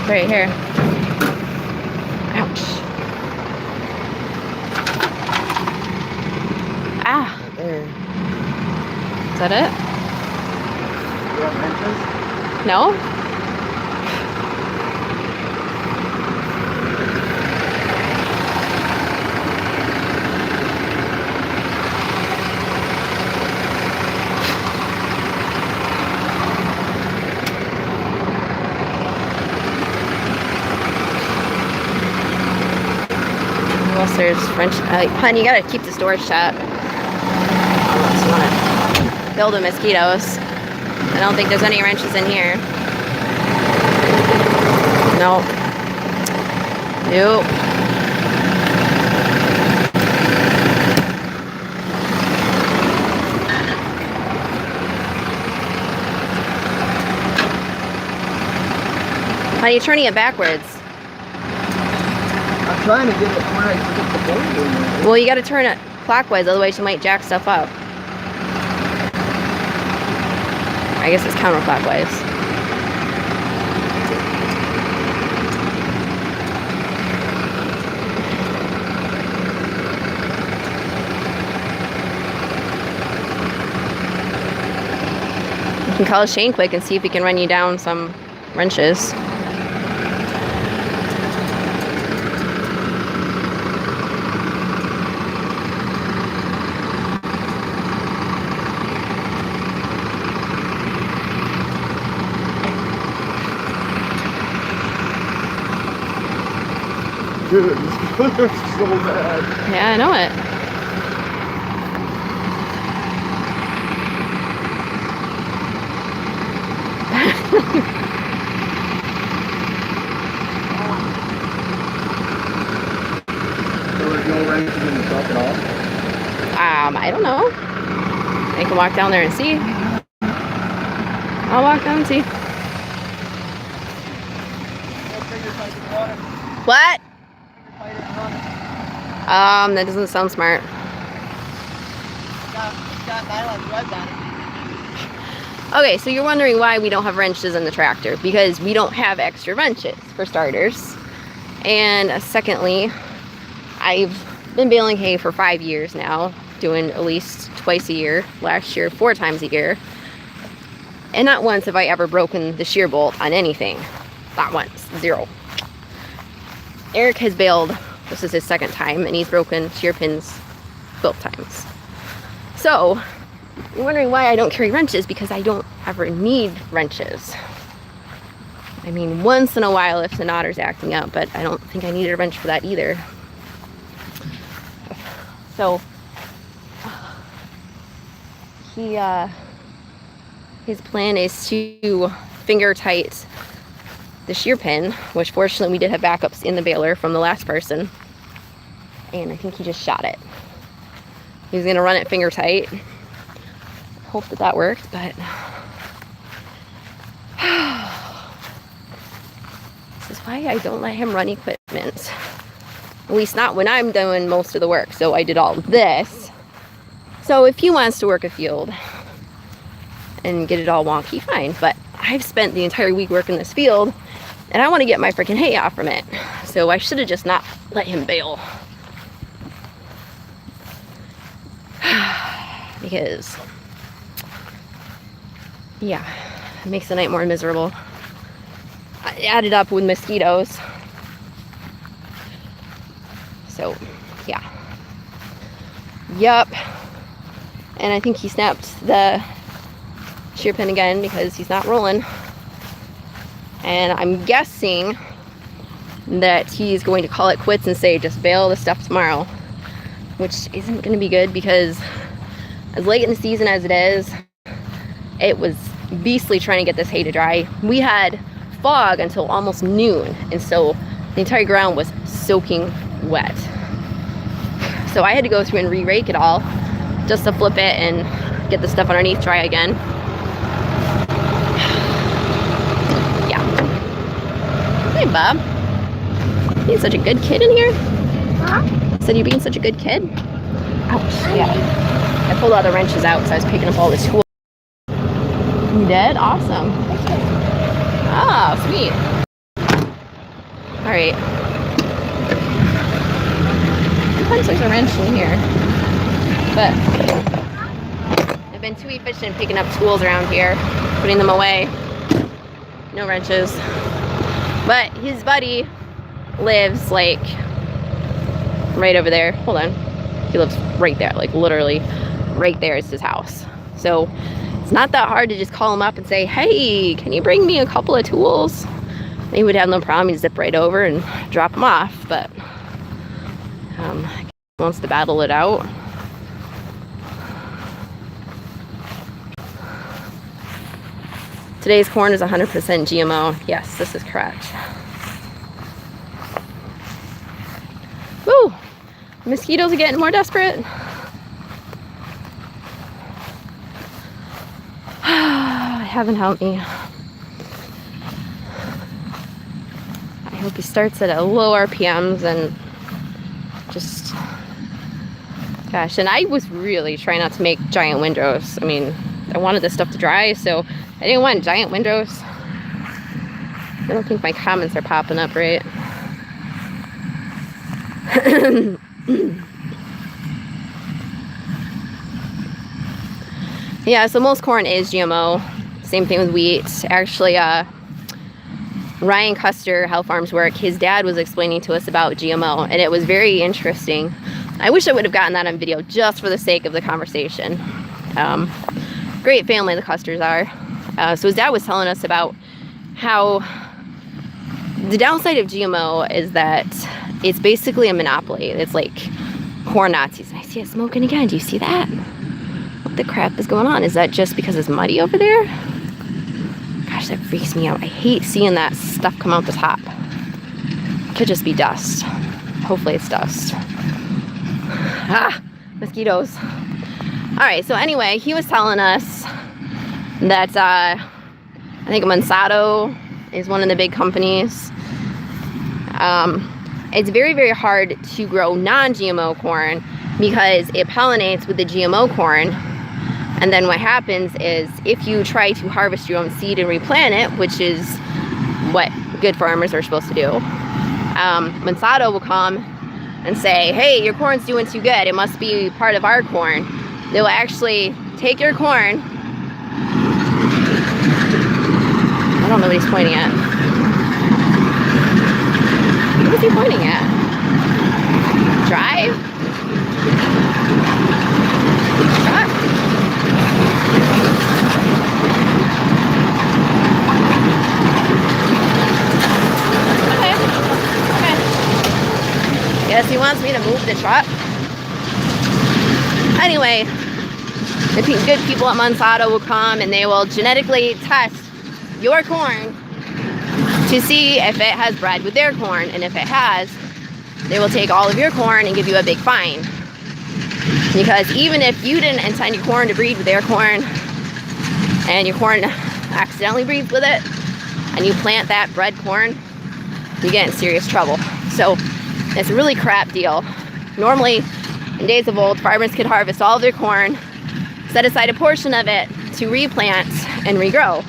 Right here. Ouch. Ah. Right there. Is that it? You want wrenches? No? Unless there's French. Hun, you gotta keep this door shut. Unless you wanna build the mosquitoes. I don't think there's any wrenches in here. Nope. Nope. How are you turning it backwards? I'm trying to get it where I can get the bolt in there. Well, you gotta turn it clockwise, otherwise you might jack stuff up. I guess it's counterclockwise. You can call Shane quick and see if he can run you down some wrenches. Dude, these colors are so bad. Yeah, I know it. So there's no wrenches in the truck at all? I don't know. I can walk down there and see. I'll walk down and see. What? That doesn't sound smart. Okay, so you're wondering why we don't have wrenches in the tractor. Because we don't have extra wrenches, for starters. And secondly, I've been baling hay for 5 years now, doing at least twice a year. Last year, 4 times a year. And not once have I ever broken the shear bolt on anything. Not once. 0. Erik has baled, this is his 2nd time, and he's broken shear pins both times. So, you're wondering why I don't carry wrenches, because I don't ever need wrenches. I mean, once in a while if the knotter's acting up, but I don't think I needed a wrench for that either. So, his plan is to finger tight the shear pin, which fortunately we did have backups in the baler from the last person, and I think he just shot it. He's gonna run it finger tight. Hope that that worked, but this is why I don't let him run equipment. At least not when I'm doing most of the work. So I did all of this. So if he wants to work a field and get it all wonky, fine. But I've spent the entire week working this field, and I want to get my freaking hay off from it. So I should have just not let him bale. Because, yeah, it makes the night more miserable. I added up with mosquitoes. So, yeah. Yup. And I think he snapped the shear pin again because he's not rolling. And I'm guessing that he's going to call it quits and say, just bale the stuff tomorrow. Which isn't going to be good because as late in the season as it is, it was beastly trying to get this hay to dry. We had fog until almost noon, and so the entire ground was soaking wet. So I had to go through and re-rake it all just to flip it and get the stuff underneath dry again. Hi, Bob. Being such a good kid in here? Huh? Said you're being such a good kid? Ouch, yeah. I pulled all the wrenches out, so I was picking up all the tools. You did? Awesome. Oh, sweet. Alright. Sometimes there's a wrench in here. But I've been too efficient picking up tools around here, putting them away. No wrenches. But his buddy lives like right over there. Hold on. He lives right there, like literally right there is his house. So it's not that hard to just call him up and say, hey, can you bring me a couple of tools? He would have no problem. He'd zip right over and drop them off. But he wants to battle it out. Today's corn is 100% GMO. Yes, this is correct. Woo! Mosquitoes are getting more desperate. Heaven help me. I hope he starts at a low RPMs and just... Gosh, and I was really trying not to make giant windrows. I mean, I wanted this stuff to dry, so I didn't want giant windrows. I don't think my comments are popping up right. Yeah, so most corn is GMO. Same thing with wheat. Actually, Ryan Custer, how farms work, his dad was explaining to us about GMO, and it was very interesting. I wish I would have gotten that on video just for the sake of the conversation. Great family the Custers are. So his dad was telling us about how the downside of GMO is that it's basically a monopoly. It's like corn Nazis. And I see it smoking again. Do you see that? What the crap is going on? Is that just because it's muddy over there? Gosh, that freaks me out. I hate seeing that stuff come out the top. It could just be dust. Hopefully it's dust. Ah, mosquitoes. Alright, so anyway, he was telling us that I think Monsanto is one of the big companies. It's very, very hard to grow non-GMO corn because it pollinates with the GMO corn. And then what happens is if you try to harvest your own seed and replant it, which is what good farmers are supposed to do, Monsanto will come and say, hey, your corn's doing too good. It must be part of our corn. They will actually take your corn. I don't know what he's pointing at. What is he pointing at? Drive? Truck? Okay. Guess he wants me to move the truck. Anyway, the good people at Monsanto will come and they will genetically test your corn to see if it has bred with their corn, and if it has, they will take all of your corn and give you a big fine. Because even if you didn't intend your corn to breed with their corn, and your corn accidentally breeds with it, and you plant that bred corn, you get in serious trouble. So it's a really crap deal. Normally, in days of old, farmers could harvest all of their corn, set aside a portion of it to replant and regrow.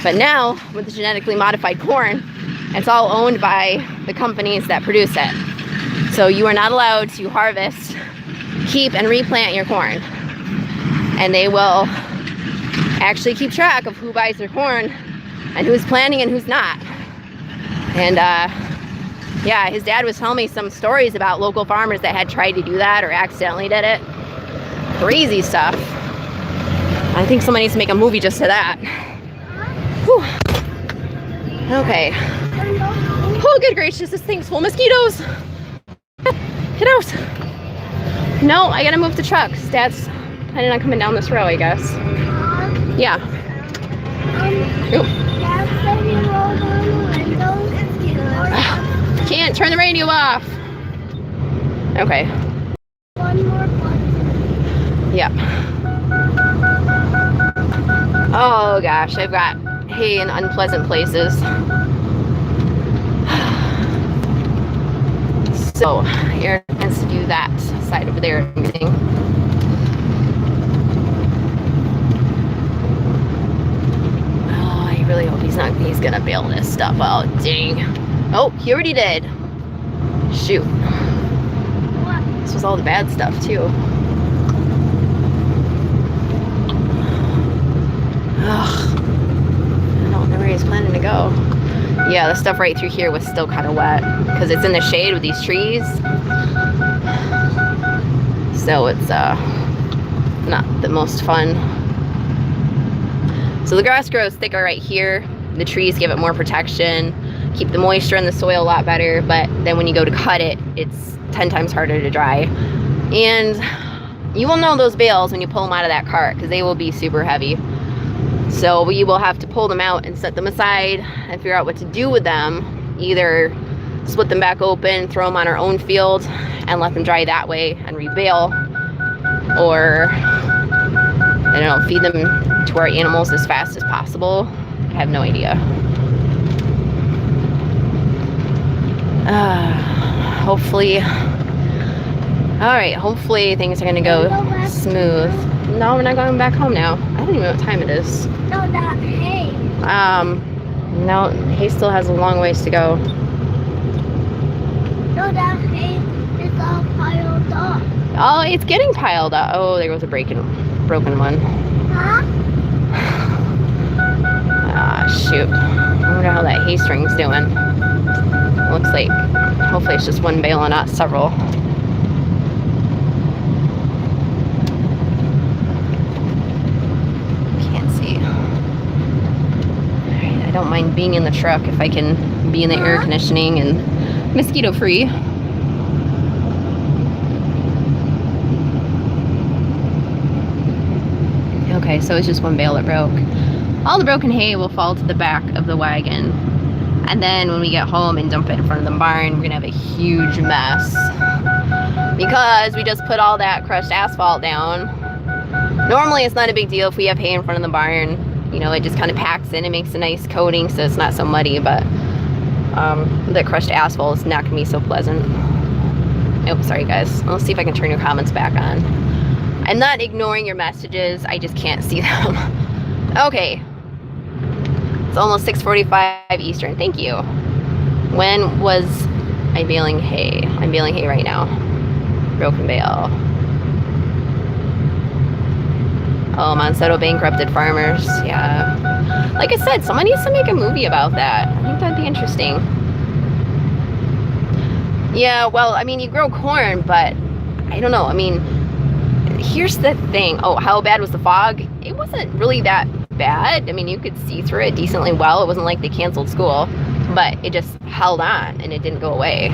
But now, with the genetically modified corn, it's all owned by the companies that produce it. So you are not allowed to harvest, keep, and replant your corn. And they will actually keep track of who buys their corn and who's planting and who's not. And yeah, his dad was telling me some stories about local farmers that had tried to do that or accidentally did it. Crazy stuff. I think somebody needs to make a movie just to that. Whew. Okay. Oh, good gracious, this thing's full of mosquitoes. Get out. No, I gotta move the truck. Dad's planning on coming down this row, I guess. Yeah. Can't turn the radio off. Okay. One more button. Yep. Oh gosh, I've got hay in unpleasant places. So Erik wants to do that side over there. Oh, I really hope he's gonna bail this stuff out. Dang. Oh, he already did. Shoot. What? This was all the bad stuff too. Ugh. I don't know where he's planning to go. Yeah, the stuff right through here was still kind of wet because it's in the shade with these trees. So it's not the most fun. So the grass grows thicker right here. The trees give it more protection, keep the moisture in the soil a lot better, but then when you go to cut it, it's 10 times harder to dry. And you will know those bales when you pull them out of that cart because they will be super heavy. So we will have to pull them out and set them aside and figure out what to do with them. Either split them back open, throw them on our own field and let them dry that way and rebale, or I don't know, feed them to our animals as fast as possible. I have no idea. Hopefully, all right, hopefully things are gonna go smooth. No, we're not going back home now. I don't even know what time it is. No, that hay. No, hay still has a long ways to go. No, that hay is all piled up. Oh, it's getting piled up. Oh, there was a broken one. Huh? Ah, shoot. I wonder how that hay string's doing. Looks like, hopefully it's just one bale and not several. Can't see. Alright, I don't mind being in the truck if I can be in the air conditioning and mosquito free. Okay, so it's just one bale that broke. All the broken hay will fall to the back of the wagon. And then when we get home and dump it in front of the barn, we're gonna have a huge mess. Because we just put all that crushed asphalt down. Normally it's not a big deal if we have hay in front of the barn. You know, it just kind of packs in and makes a nice coating so it's not so muddy, but the crushed asphalt is not gonna be so pleasant. Oh, sorry guys. Let's see if I can turn your comments back on. I'm not ignoring your messages, I just can't see them. Okay. It's almost 6:45 Eastern. Thank you. When was I baling hay? I'm baling hay right now. Broken bale. Oh, Monsanto bankrupted farmers. Yeah. Like I said, someone needs to make a movie about that. I think that'd be interesting. Yeah, well, I mean, you grow corn, but I don't know. I mean, here's the thing. Oh, how bad was the fog? It wasn't really that bad. I mean, you could see through it decently well. It wasn't like they canceled school, but it just held on and it didn't go away.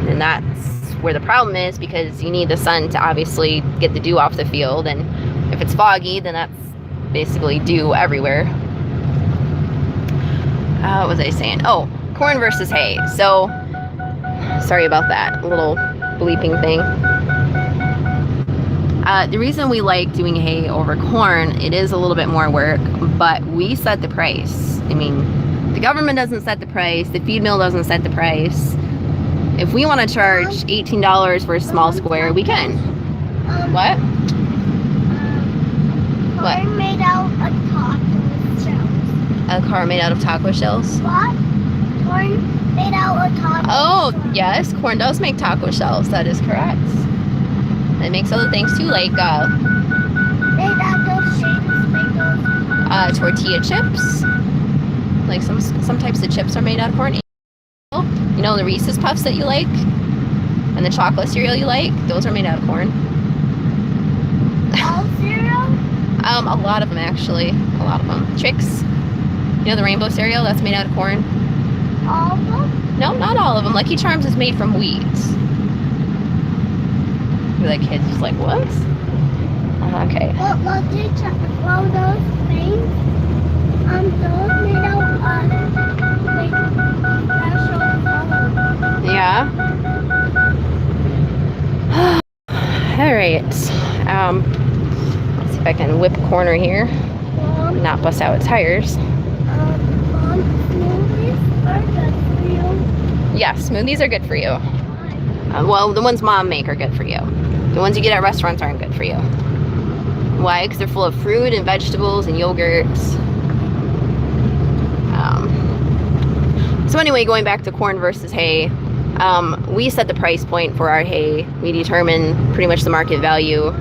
And that's where the problem is, because you need the sun to obviously get the dew off the field, and if it's foggy, then that's basically dew everywhere. What was I saying? Oh, corn versus hay. So, sorry about that little bleeping thing. The reason we like doing hay over corn, it is a little bit more work, but we set the price. I mean, the government doesn't set the price, the feed mill doesn't set the price. If we want to charge $18 for a small square, we can. What? What? Corn made out of taco shells. A car made out of taco shells? What? Corn made out of taco Oh, shells. yes, corn does make taco shells. That is correct. It makes other things too, like Made out of shapes, make those. tortilla chips. Like some types of chips are made out of corn. You know, the Reese's Puffs that you like, and the chocolate cereal you like, those are made out of corn. All cereal? A lot of them actually. A lot of them. Trix. You know the rainbow cereal? That's made out of corn. All of them? No, not all of them. Lucky Charms is made from wheat. That kid's just like, what? Okay. Well, those things, those made out of like special color. Yeah. All right. Let's see if I can whip corner here, not bust out tires. Mom, smoothies are good for you. Yeah, smoothies are good for you. Well, the ones mom make are good for you. The ones you get at restaurants aren't good for you. Why? Because they're full of fruit and vegetables and yogurts. So anyway, going back to corn versus hay, we set the price point for our hay. We determine pretty much the market value.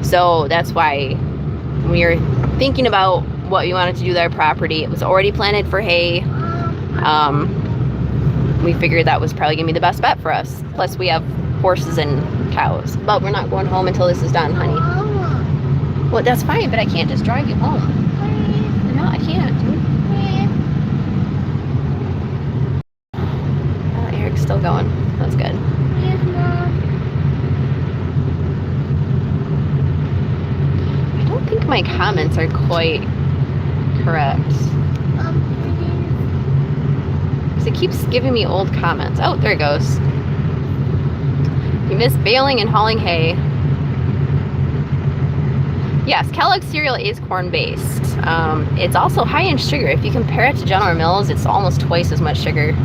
So that's why when we were thinking about what we wanted to do with our property, it was already planted for hay. We figured that was probably gonna be the best bet for us. Plus we have horses and cows. But we're not going home until this is done, honey. Well, that's fine, but I can't just drive you home. No, I can't, dude. Eric's still going. That's good. I don't think my comments are quite correct. Because it keeps giving me old comments. Oh, there it goes. You missed baling and hauling hay. Yes, Kellogg's cereal is corn-based. It's also high in sugar. If you compare it to General Mills, it's almost twice as much sugar.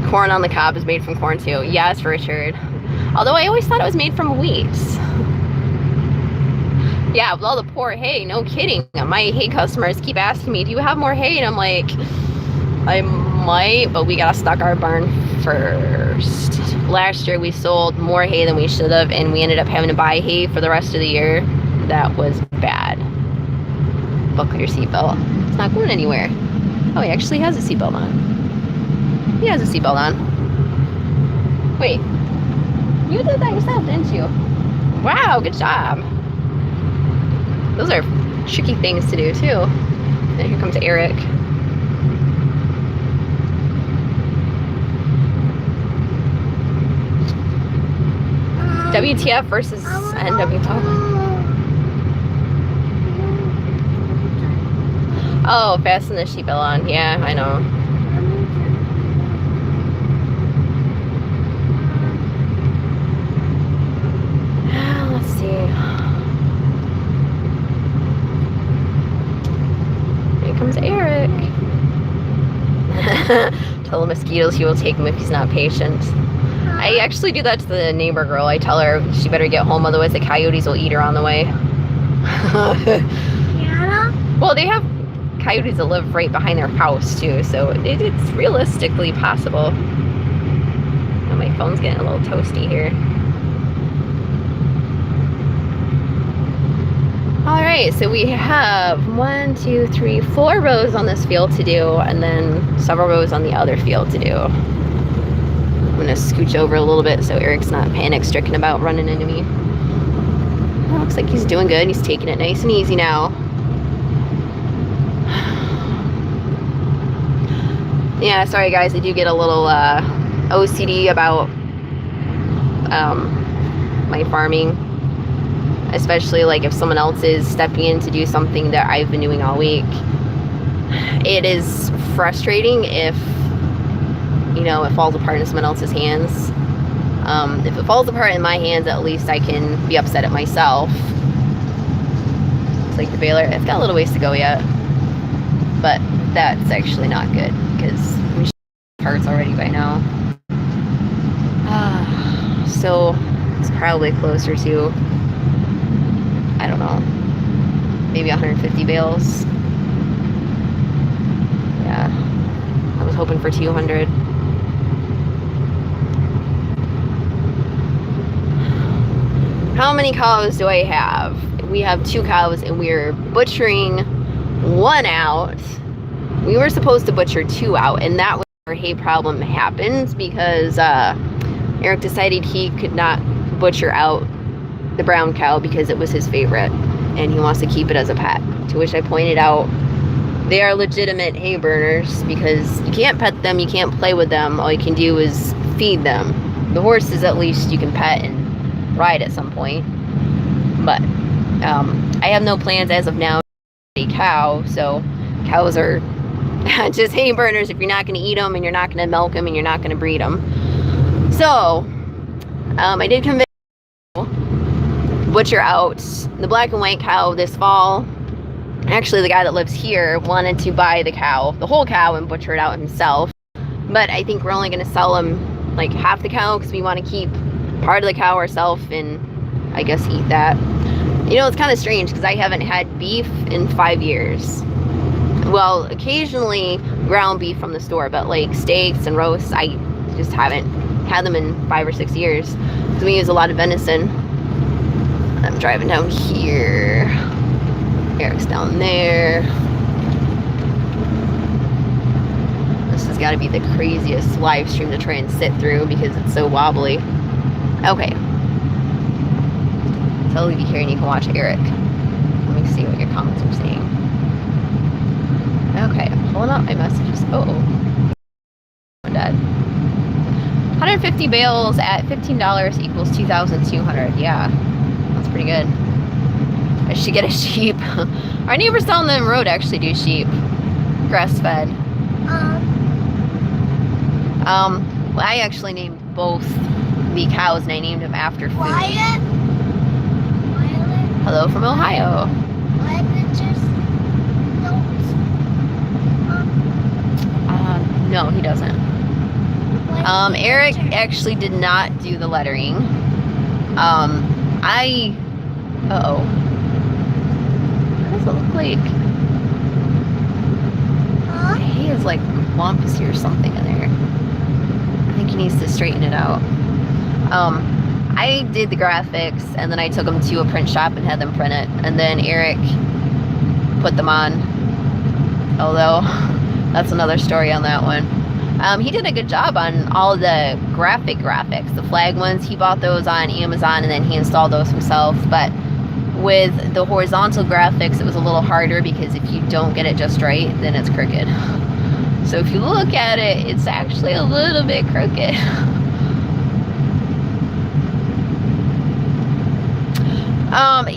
Corn on the cob is made from corn too. Yes, Richard. Although I always thought it was made from wheat. Yeah, with all the poor hay, no kidding. My hay customers keep asking me, do you have more hay? And I'm like, I might, but we gotta stock our barn first. Last year we sold more hay than we should have, and we ended up having to buy hay for the rest of the year. That was bad. Buckle your seatbelt. It's not going anywhere. Oh, he actually has a seatbelt on. He has a seatbelt on. Wait. You did that yourself, didn't you? Wow, good job. Those are tricky things to do, too. And here comes Erik. WTF versus NWTF. Oh, fasten the seatbelt on. Yeah, I know. Let's see. Here comes Erik. Tell the mosquitoes he will take him if he's not patient. I actually do that to the neighbor girl. I tell her she better get home, otherwise the coyotes will eat her on the way. Yeah. Well, they have coyotes that live right behind their house too, so it's realistically possible. Oh, my phone's getting a little toasty here. Alright, so we have 1, 2, 3, 4 rows on this field to do, and then several rows on the other field to do. I'm gonna scooch over a little bit so Erik's not panic-stricken about running into me. Well, looks like he's doing good. He's taking it nice and easy now. Yeah, sorry guys, I do get a little OCD about my farming, especially like if someone else is stepping in to do something that I've been doing all week. It is frustrating if, you know, it falls apart in someone else's hands. If it falls apart in my hands, at least I can be upset at myself. It's like the baler, it's got a little ways to go yet, but that's actually not good because we should have parts already by now. So it's probably closer to, I don't know, maybe 150 bales. Yeah, I was hoping for 200. How many cows do I have? We have 2 cows and we're butchering 1 out. We were supposed to butcher 2 out, and that was where hay problem happened because Erik decided he could not butcher out the brown cow because it was his favorite and he wants to keep it as a pet. To which I pointed out they are legitimate hay burners because you can't pet them, you can't play with them, all you can do is feed them. The horses at least you can pet and ride at some point, but I have no plans as of now to eat a cow, so cows are just hay burners if you're not going to eat them and you're not going to milk them and you're not going to breed them. So I did convince butcher out the black and white cow this fall. Actually, the guy that lives here wanted to buy the cow, the whole cow, and butcher it out himself, but I think we're only going to sell him like half the cow because we want to keep part of the cow ourselves and I guess eat that. You know, it's kind of strange because I haven't had beef in 5 years. Well, occasionally ground beef from the store, but like steaks and roasts, I just haven't had them in 5 or 6 years because we use a lot of venison. I'm driving down here. Eric's down there. This has got to be the craziest live stream to try and sit through because it's so wobbly. Okay. So I'll leave you here and you can watch Erik. Let me see what your comments are saying. Okay, I'm pulling up my messages. Oh, I'm dead. 150 bales at $15 equals 2,200. Yeah, that's pretty good. I should get a sheep. Our neighbors down the road actually do sheep. Grass-fed. Well, I actually named both the cows and I named them after food. Wyatt? Hello from Ohio. No, he doesn't. Erik actually did not do the lettering. Uh-oh. What does it look like? He is like lumpy or something in there. I think he needs to straighten it out. I did the graphics and then I took them to a print shop and had them print it. And then Erik put them on. Although, that's another story on that one. He did a good job on all the graphics. The flag ones, he bought those on Amazon and then he installed those himself. But with the horizontal graphics, it was a little harder because if you don't get it just right, then it's crooked. So if you look at it, it's actually a little bit crooked.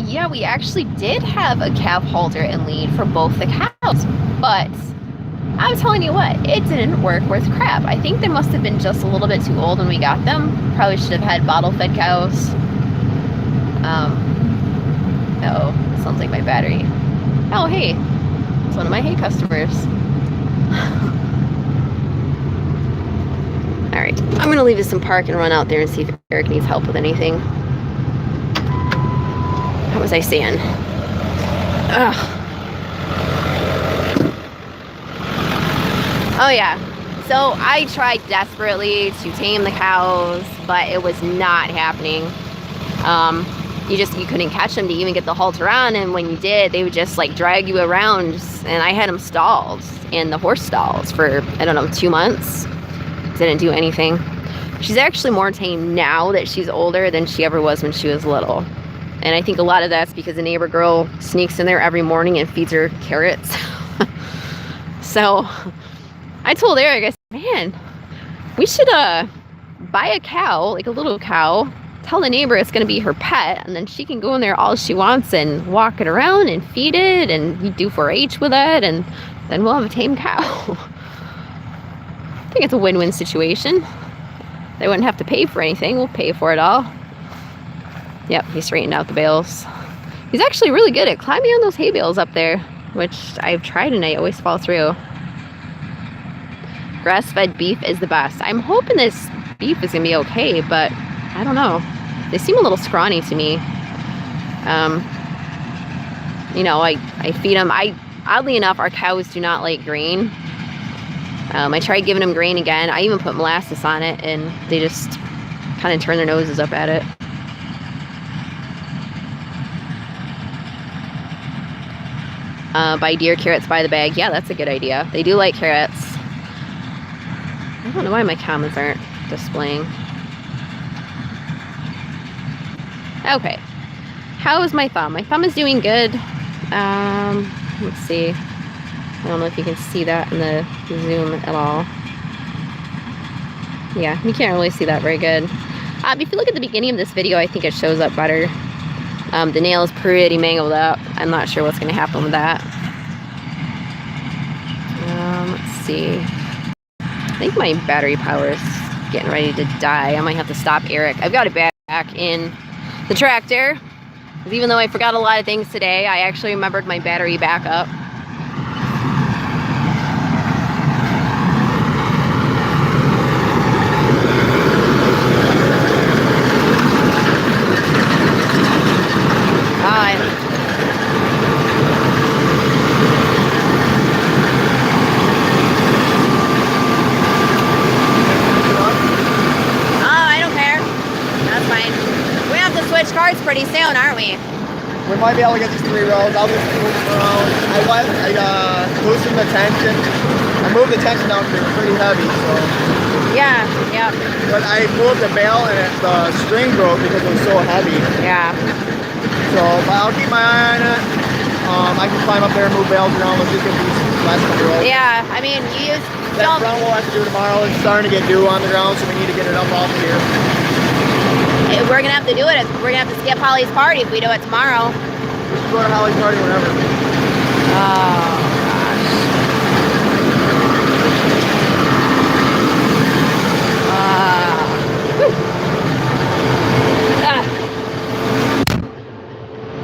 Yeah, we actually did have a calf halter and lead for both the cows, but I'm telling you what, it didn't work worth crap. I think they must have been just a little bit too old when we got them. Probably should have had bottle-fed cows. Uh-oh, sounds like my battery. Oh, hey, it's one of my hay customers. All right, I'm gonna leave this in park and run out there and see if Erik needs help with anything. How was I saying? Ugh. Oh yeah, so I tried desperately to tame the cows, but it was not happening. You couldn't catch them to even get the halter on, and when you did, they would just like drag you around, and I had them stalled in the horse stalls for, I don't know, 2 months. Didn't do anything. She's actually more tame now that she's older than she ever was when she was little. And I think a lot of that's because the neighbor girl sneaks in there every morning and feeds her carrots. So I told Erik, I said, man, we should buy a cow, like a little cow, tell the neighbor it's going to be her pet, and then she can go in there all she wants and walk it around and feed it, and we do 4-H with it, and then we'll have a tame cow. I think it's a win-win situation. They wouldn't have to pay for anything. We'll pay for it all. Yep, he straightened out the bales. He's actually really good at climbing on those hay bales up there, which I've tried and I always fall through. Grass-fed beef is the best. I'm hoping this beef is gonna be okay, but I don't know. They seem a little scrawny to me. You know, I feed them. Oddly enough, our cows do not like grain. I tried giving them grain again. I even put molasses on it, and they just kind of turn their noses up at it. Buy deer carrots by the bag. Yeah, that's a good idea. They do like carrots. I don't know why my comments aren't displaying. Okay. How is my thumb? My thumb is doing good. Let's see. I don't know if you can see that in the zoom at all. Yeah, you can't really see that very good. If you look at the beginning of this video, I think it shows up better. The nail is pretty mangled up. I'm not sure what's going to happen with that. Let's see. I think my battery power is getting ready to die. I might have to stop Erik. I've got it back in the tractor. Even though I forgot a lot of things today, I actually remembered my battery backup. pretty soon, aren't we? We might be able to get these 3 rows. I'll just move them around. I loosened the tension. I moved the tension down because it was pretty heavy, so. Yeah, yep. But I moved the bale and the string broke because it was so heavy. Yeah. So, but I'll keep my eye on it. I can climb up there and move bales around. Let's just get these last couple rows. Yeah, I mean, you use... That front we'll have to do tomorrow. It's starting to get dew on the ground, so we need to get it up off of here. If we're gonna have to do it, we're gonna have to skip Holly's party if we do it tomorrow. We can go to Holly's party whenever. Oh, gosh.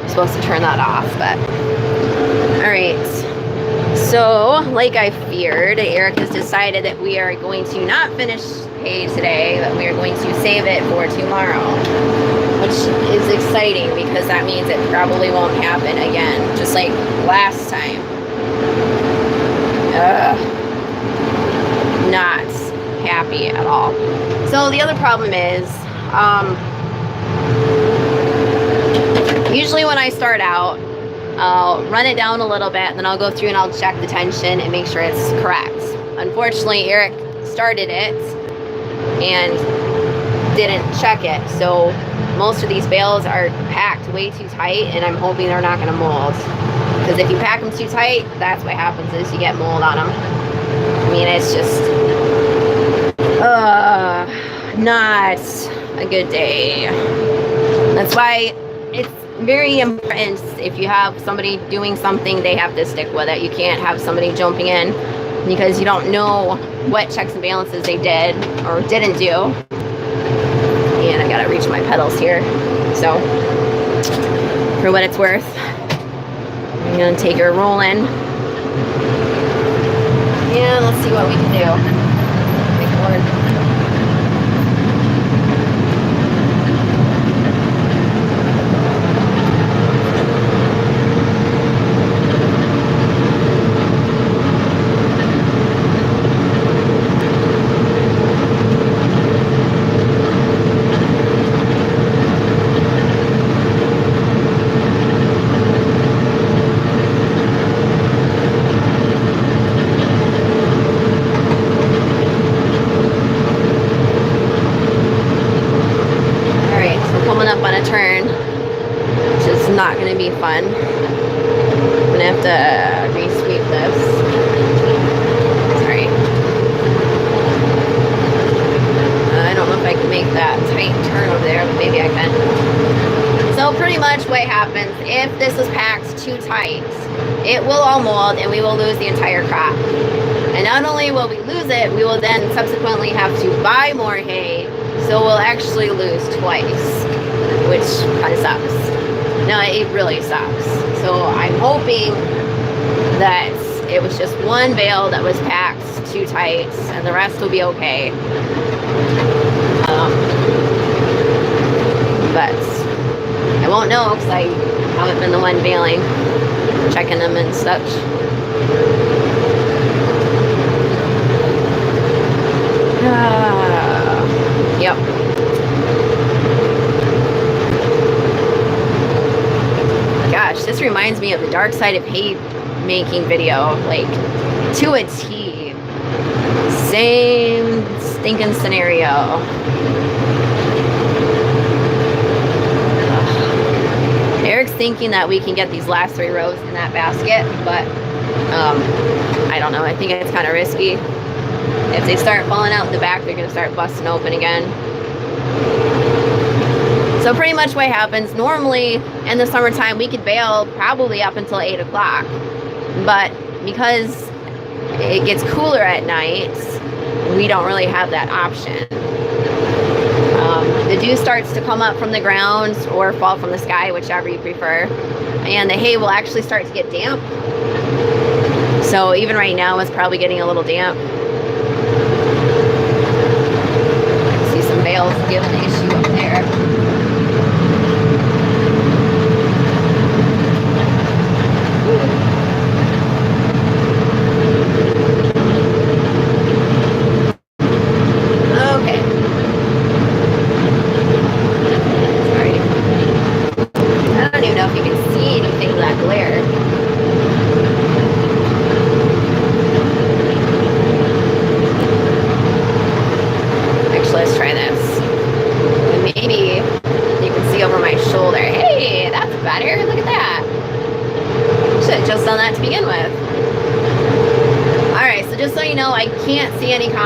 I'm supposed to turn that off, but... Alright. So, like I feared, Eric has decided that we are going to not finish hay today, that we are going to save it for tomorrow. Which is exciting because that means it probably won't happen again, just like last time. Not happy at all. So the other problem is, usually when I start out, I'll run it down a little bit, and then I'll go through and I'll check the tension and make sure it's correct. Unfortunately, Eric started it and didn't check it, so most of these bales are packed way too tight, and I'm hoping they're not going to mold. Because if you pack them too tight, that's what happens is you get mold on them. I mean, it's just not a good day. That's why it's very important if you have somebody doing something, they have to stick with it. You can't have somebody jumping in because you don't know what checks and balances they did or didn't do. And I gotta reach my pedals here. So, for what it's worth, I'm gonna take her rolling. And let's see what we can do. Thank the Lord. Fun. I'm gonna have to re-sweep this. Sorry. I don't know if I can make that tight turn over there, but maybe I can. So pretty much what happens, if this is packed too tight, it will all mold and we will lose the entire crop. And not only will we lose it, we will then subsequently have to buy more hay, so we'll actually lose twice, which kind of sucks. No, it really sucks. So I'm hoping that it was just one bale that was packed too tight and the rest will be okay. But I won't know because I haven't been the one baling, checking them and such. Yep. Gosh, this reminds me of the dark side of hay making video, like to a T. Same stinking scenario. Ugh. Eric's thinking that we can get these last 3 rows in that basket, but I don't know. I think it's kind of risky. If they start falling out in the back, they're going to start busting open again. So pretty much what happens, normally in the summertime, we could bale probably up until 8 o'clock. But because it gets cooler at night, we don't really have that option. The dew starts to come up from the ground or fall from the sky, whichever you prefer. And the hay will actually start to get damp. So even right now, it's probably getting a little damp. I see some bales giving an issue up there. Okay. Sorry.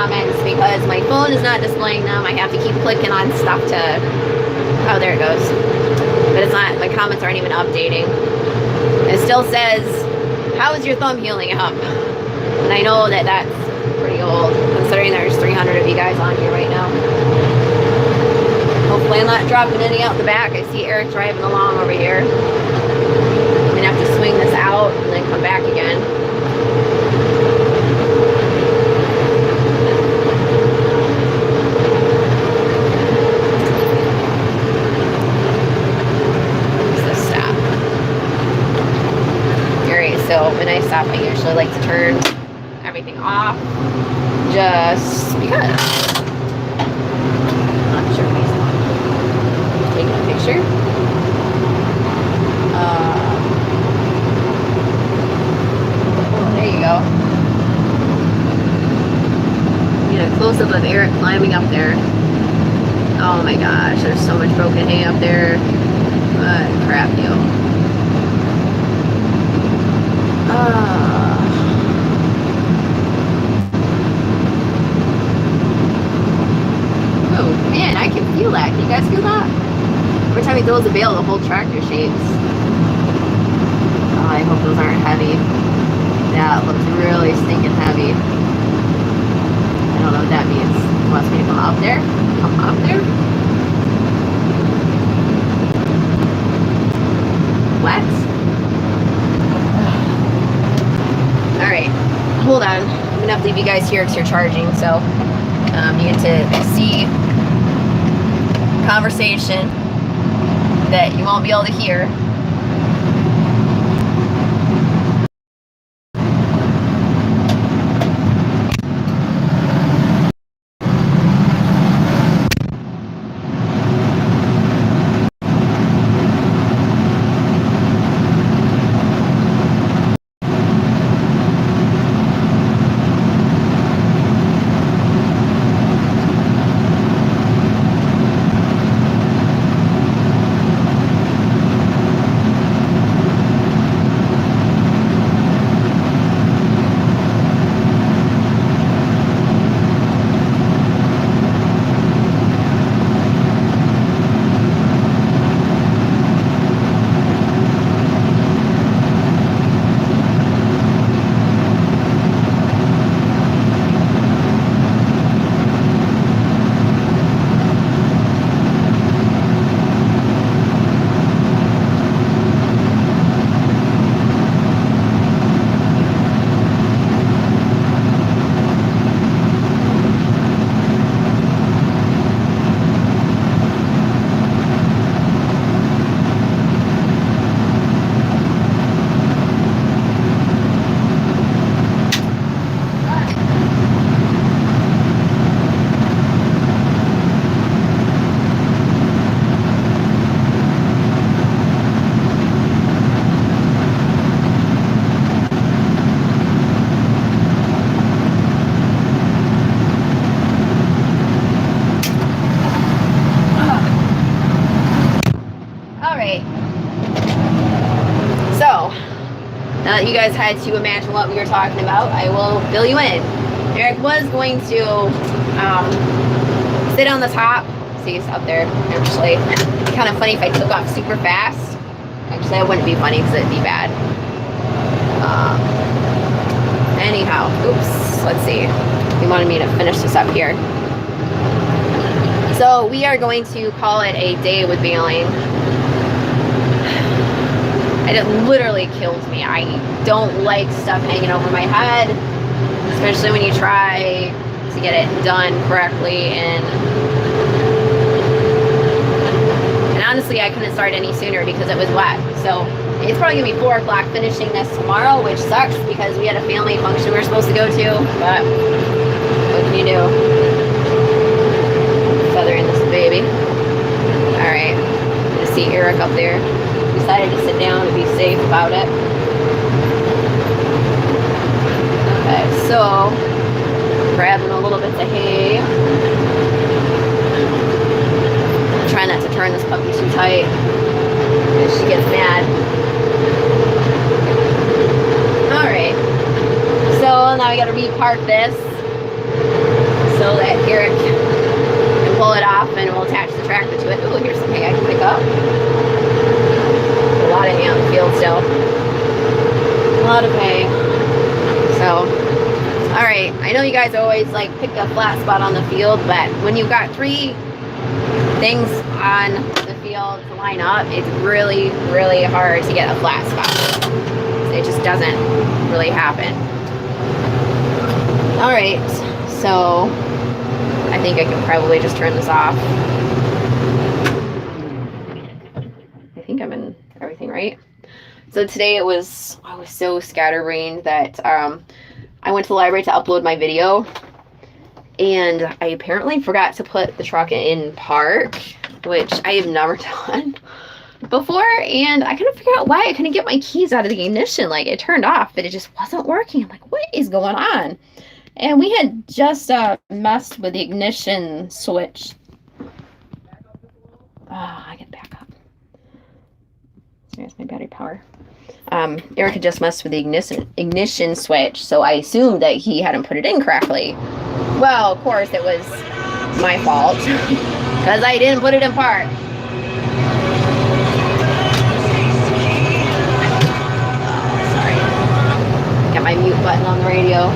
comments because my phone is not displaying them. I have to keep clicking on stuff to, oh, there it goes. But it's not, my comments aren't even updating. It still says, how is your thumb healing up? And I know that that's pretty old, considering there's 300 of you guys on here right now. Hopefully I'm not dropping any out the back. I see Erik driving along over here. I'm gonna have to swing this out and then come back again. Where's the stop? Alright, so when I stop, I usually like to turn everything off just because. Not sure if he's taking a picture. Oh, there you go. Get a close-up of Erik climbing up there. Oh my gosh, there's so much broken hay up there. What crap deal. Oh man, I can feel that. Can you guys feel that? Every time he throws a bale, the whole tractor shakes. Oh, I hope those aren't heavy. That looks really stinking heavy. I don't know what that means. He wants me to come up there? Come up there? What? Alright, hold on. I'm gonna have to leave you guys here because you're charging, so you get to see conversation that you won't be able to hear. Now that you guys had to imagine what we were talking about, I will fill you in. Erik was going to sit on the top. See, he's up there, actually. It'd be kind of funny if I took off super fast. Actually, that wouldn't be funny because it'd be bad. Anyhow, oops, let's see. He wanted me to finish this up here. So we are going to call it a day with baling. And it literally kills me. I don't like stuff hanging over my head, especially when you try to get it done correctly. And honestly, I couldn't start any sooner because it was wet. So it's probably gonna be 4 o'clock finishing this tomorrow, which sucks because we had a family function we were supposed to go to. But what can you do? Feathering this baby. All right, I'm gonna see Erik up there. Decided to sit down and be safe about it. Okay, so grabbing a little bit of hay. Try not to turn this puppy too tight because she gets mad. Alright, so now we gotta repark this. guys always like pick a flat spot on the field, but when you've got 3 things on the field to line up, it's really, really hard to get a flat spot. It just doesn't really happen. All right, so I think I can probably just turn this off. I think I'm in everything right. So today I was so scatterbrained that I went to the library to upload my video, and I apparently forgot to put the truck in park, which I have never done before, and I couldn't figure out why I couldn't get my keys out of the ignition. Like, it turned off, but it just wasn't working. I'm like, what is going on? And we had just messed with the ignition switch. I get back up. So here's my battery power. Erik had just messed with the ignition switch, so I assumed that he hadn't put it in correctly. Well, of course, it was my fault, because I didn't put it in park. Oh, sorry. Got my mute button on the radio.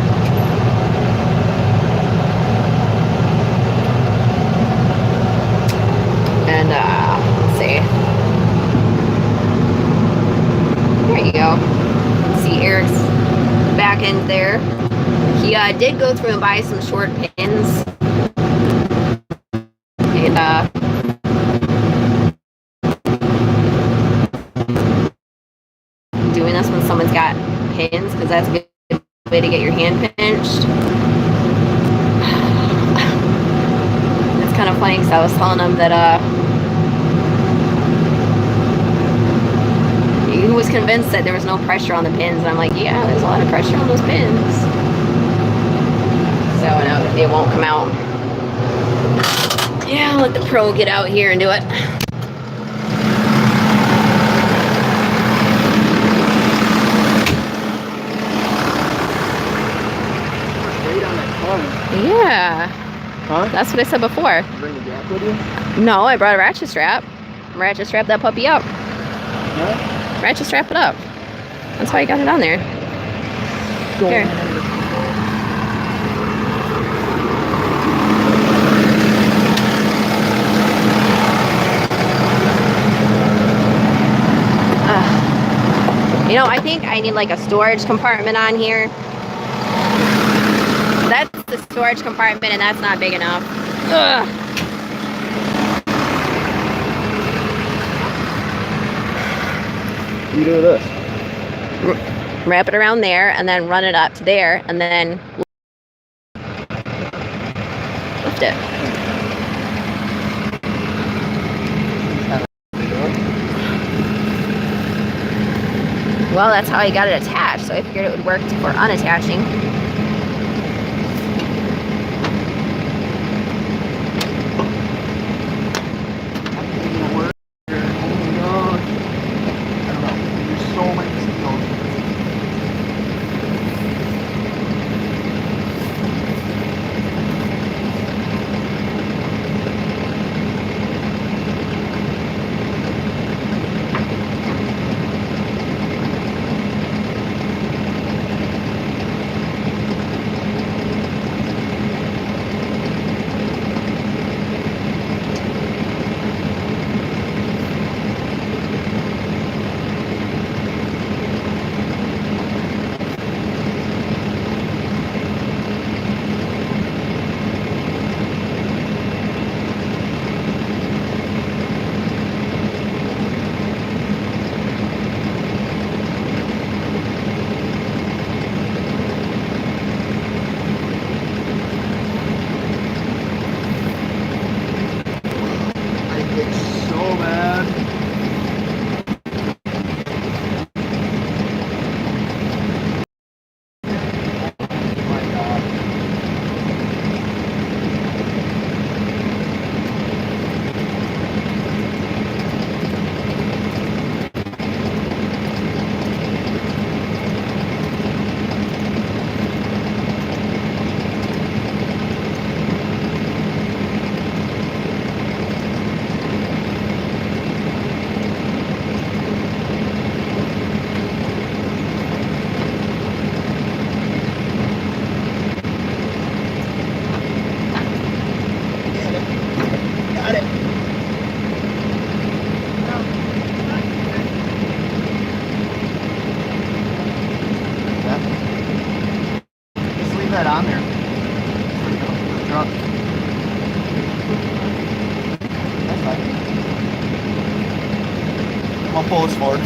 And, let's see. There you go. See Erik's back end there. He did go through and buy some short pins. And doing this when someone's got pins, because that's a good way to get your hand pinched. It's kind of funny because I was telling him that he was convinced that there was no pressure on the pins, and I'm like, yeah, there's a lot of pressure on those pins. So no, it won't come out. Yeah, I'll let the pro get out here and do it. Yeah. Huh? That's what I said before. Bring the jack with you? No, I brought a ratchet strap. Ratchet strap that puppy up. Huh? Ratchet strap it up. That's why I got it on there. Here. You know, I think I need like a storage compartment on here. That's the storage compartment, and that's not big enough. Ugh. You do this. Wrap it around there, and then run it up to there, and then lift it. Well, that's how I got it attached, so I figured it would work for unattaching. Got it. Just leave that on there. For the truck. That's fine. I'll pull this forward.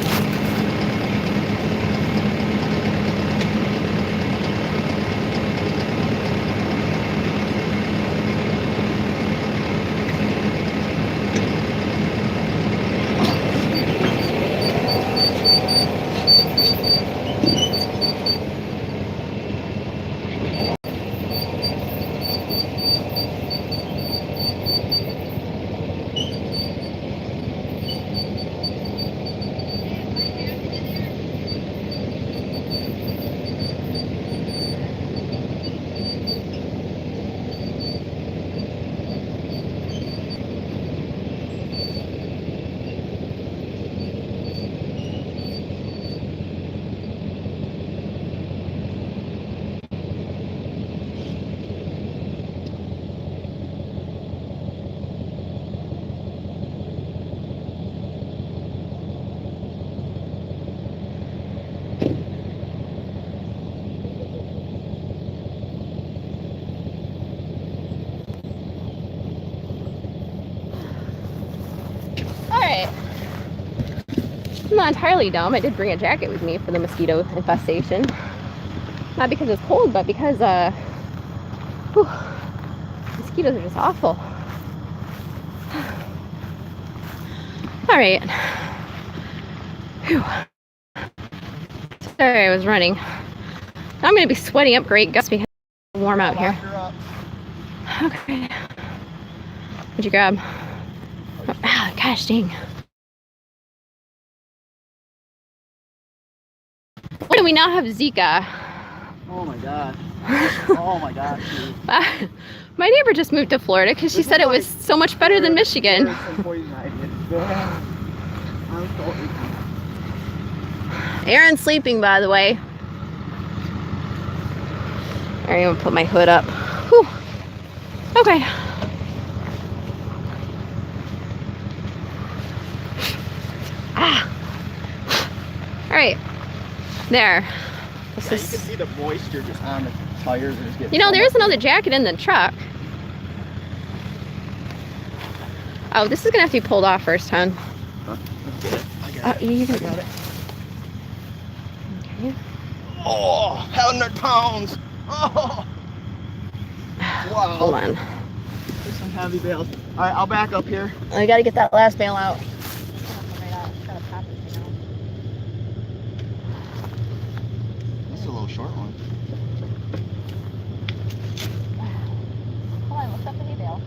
I'm not entirely dumb. I did bring a jacket with me for the mosquito infestation. Not because it's cold, but because whew, mosquitoes are just awful. All right. Whew. Sorry, I was running. I'm going to be sweating up great gusts because it's warm out here. Okay. What'd you grab? Oh, gosh dang. Why do we now have Zika? Oh my god. Oh my gosh. My neighbor just moved to Florida because she said it was so much better than Michigan. Aaron's sleeping, by the way. All right, I'm gonna put my hood up. Whew. Okay. All right. There. Yeah, you can see the moisture just on the tires. You know, there is another jacket in the truck. Oh, this is gonna have to be pulled off first, hon. Huh? I got it. You can... I got it. Okay. Oh, 100 pounds. Oh. Wow. Hold on. There's some heavy bales. All right, I'll back up here. I gotta get that last bale out. This is a little short one. Hold on, what's up the hay bale?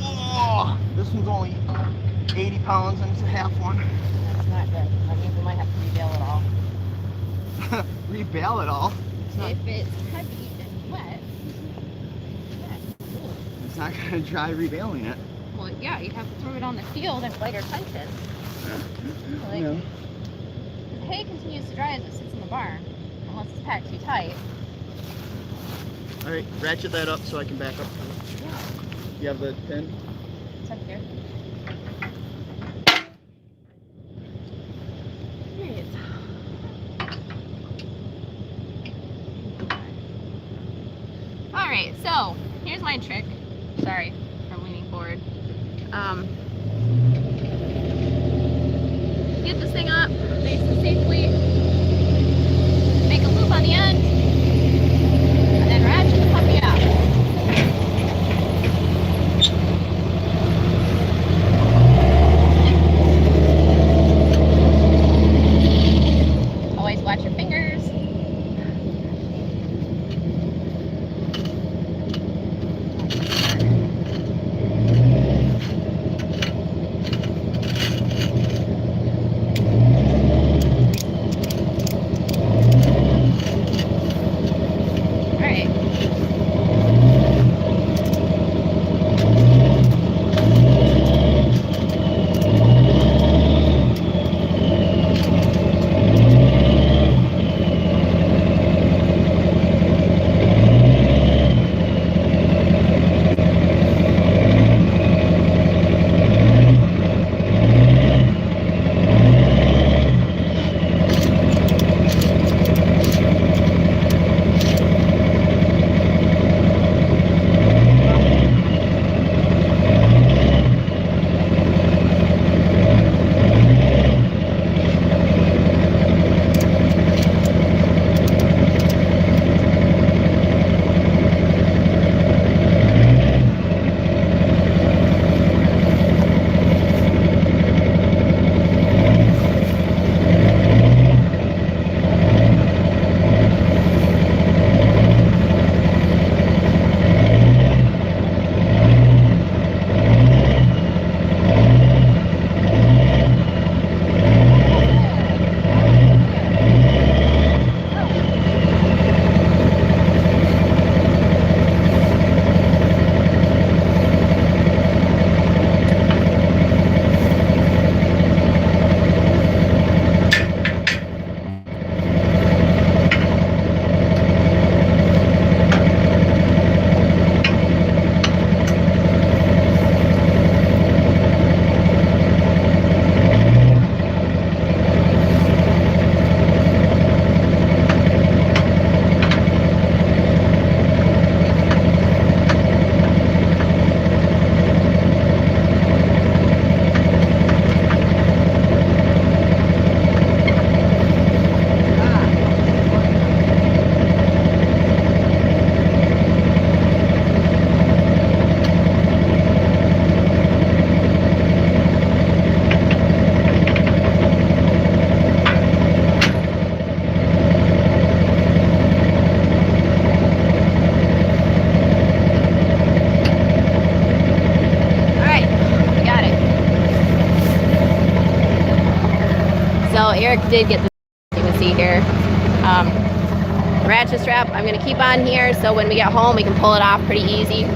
Oh, this one's only 80 pounds and it's a half one. That's not good. That means we might have to rebale it all. Rebale it all? If it's heavy and wet, It's not going to dry rebaling it. well, yeah, you'd have to throw it on the field at lighter tension. Like, Yeah. the hay continues to dry as it sits in the barn, unless it's packed too tight. All right, ratchet that up so I can back up. Yeah, You have the pin? it's up here. Alright, so here's my trick. Sorry for leaning forward. Get this thing up nice and safely. Make a loop on the end. And then ratchet the puppy out. Always watch your fingers. So Eric did get the, you can see here, ratchet strap. I'm gonna keep on here so when we get home we can pull it off pretty easy. Just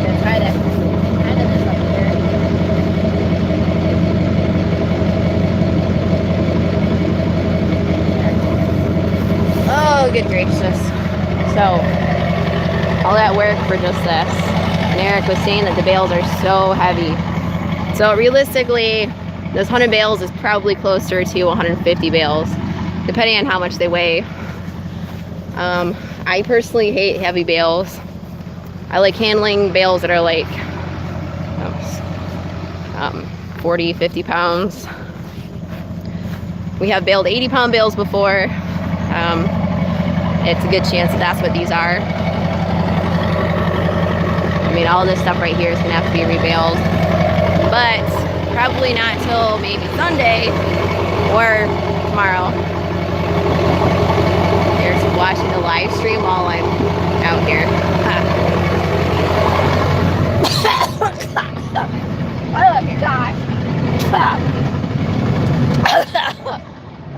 gonna try to kind of this up here. Oh, good gracious. So, all that work for just this. And Eric was saying that the bales are so heavy. So realistically, this 100 bales is probably closer to 150 bales, depending on how much they weigh. I personally hate heavy bales. I like handling bales that are like 40, 50 pounds. We have baled 80-pound bales before. It's a good chance that that's what these are. I mean, all this stuff right here is gonna have to be rebaled, but probably not till maybe Sunday or tomorrow. There's watching the live stream while I'm out here. Oh my gosh.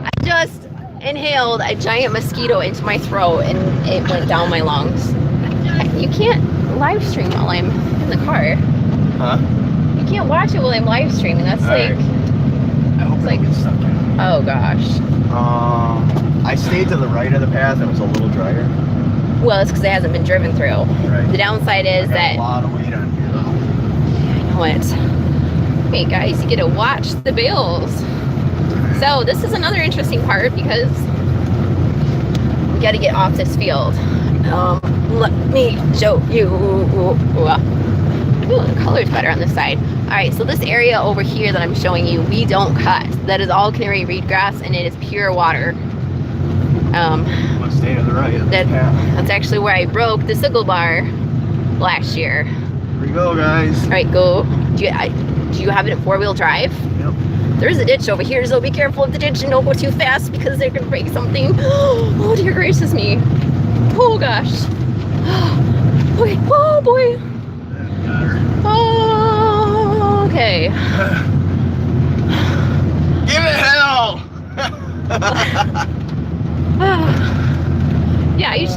I just inhaled a giant mosquito into my throat and it went down my lungs. You can't live stream while I'm in the car. Huh? You can't watch it while I'm live streaming. That's like, I hope like, it's stuck in. Oh gosh. I stayed to the right of the path and it was a little drier. Well, it's because it hasn't been driven through. Right. The downside is that a lot of weight on here though. I know it. Hey guys, you get to watch the bales. So this is another interesting part because we got to get off this field. Let me show you. Ooh, the color's better on this side. All right, so this area over here that I'm showing you, we don't cut. That is all canary reed grass, and it is pure water. Let's stay to the right. That's actually where I broke the sickle bar last year. Here we go, guys. All right, go. Do you have it in 4-wheel drive? Yep. There's a ditch over here, so be careful of the ditch and don't go too fast because they're gonna break something. Oh dear gracious me. Oh gosh. Okay. Oh boy. Oh, okay. Give it hell! Yeah, you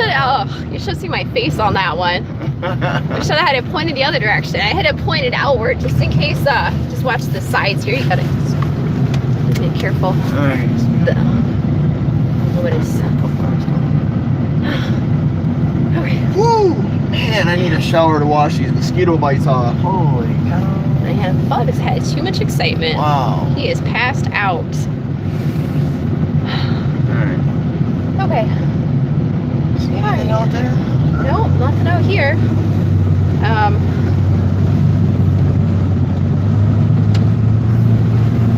should see my face on that one. I should have had it pointed the other direction. I had it pointed outward just in case. Just watch the sides here. You gotta be careful. Nice. What is? Okay. Woo! Man, I need a shower to wash these mosquito bites off. Holy cow. I have Bud has had too much excitement. Wow. He is passed out. Alright. Okay. See anything out there? No, nothing out here.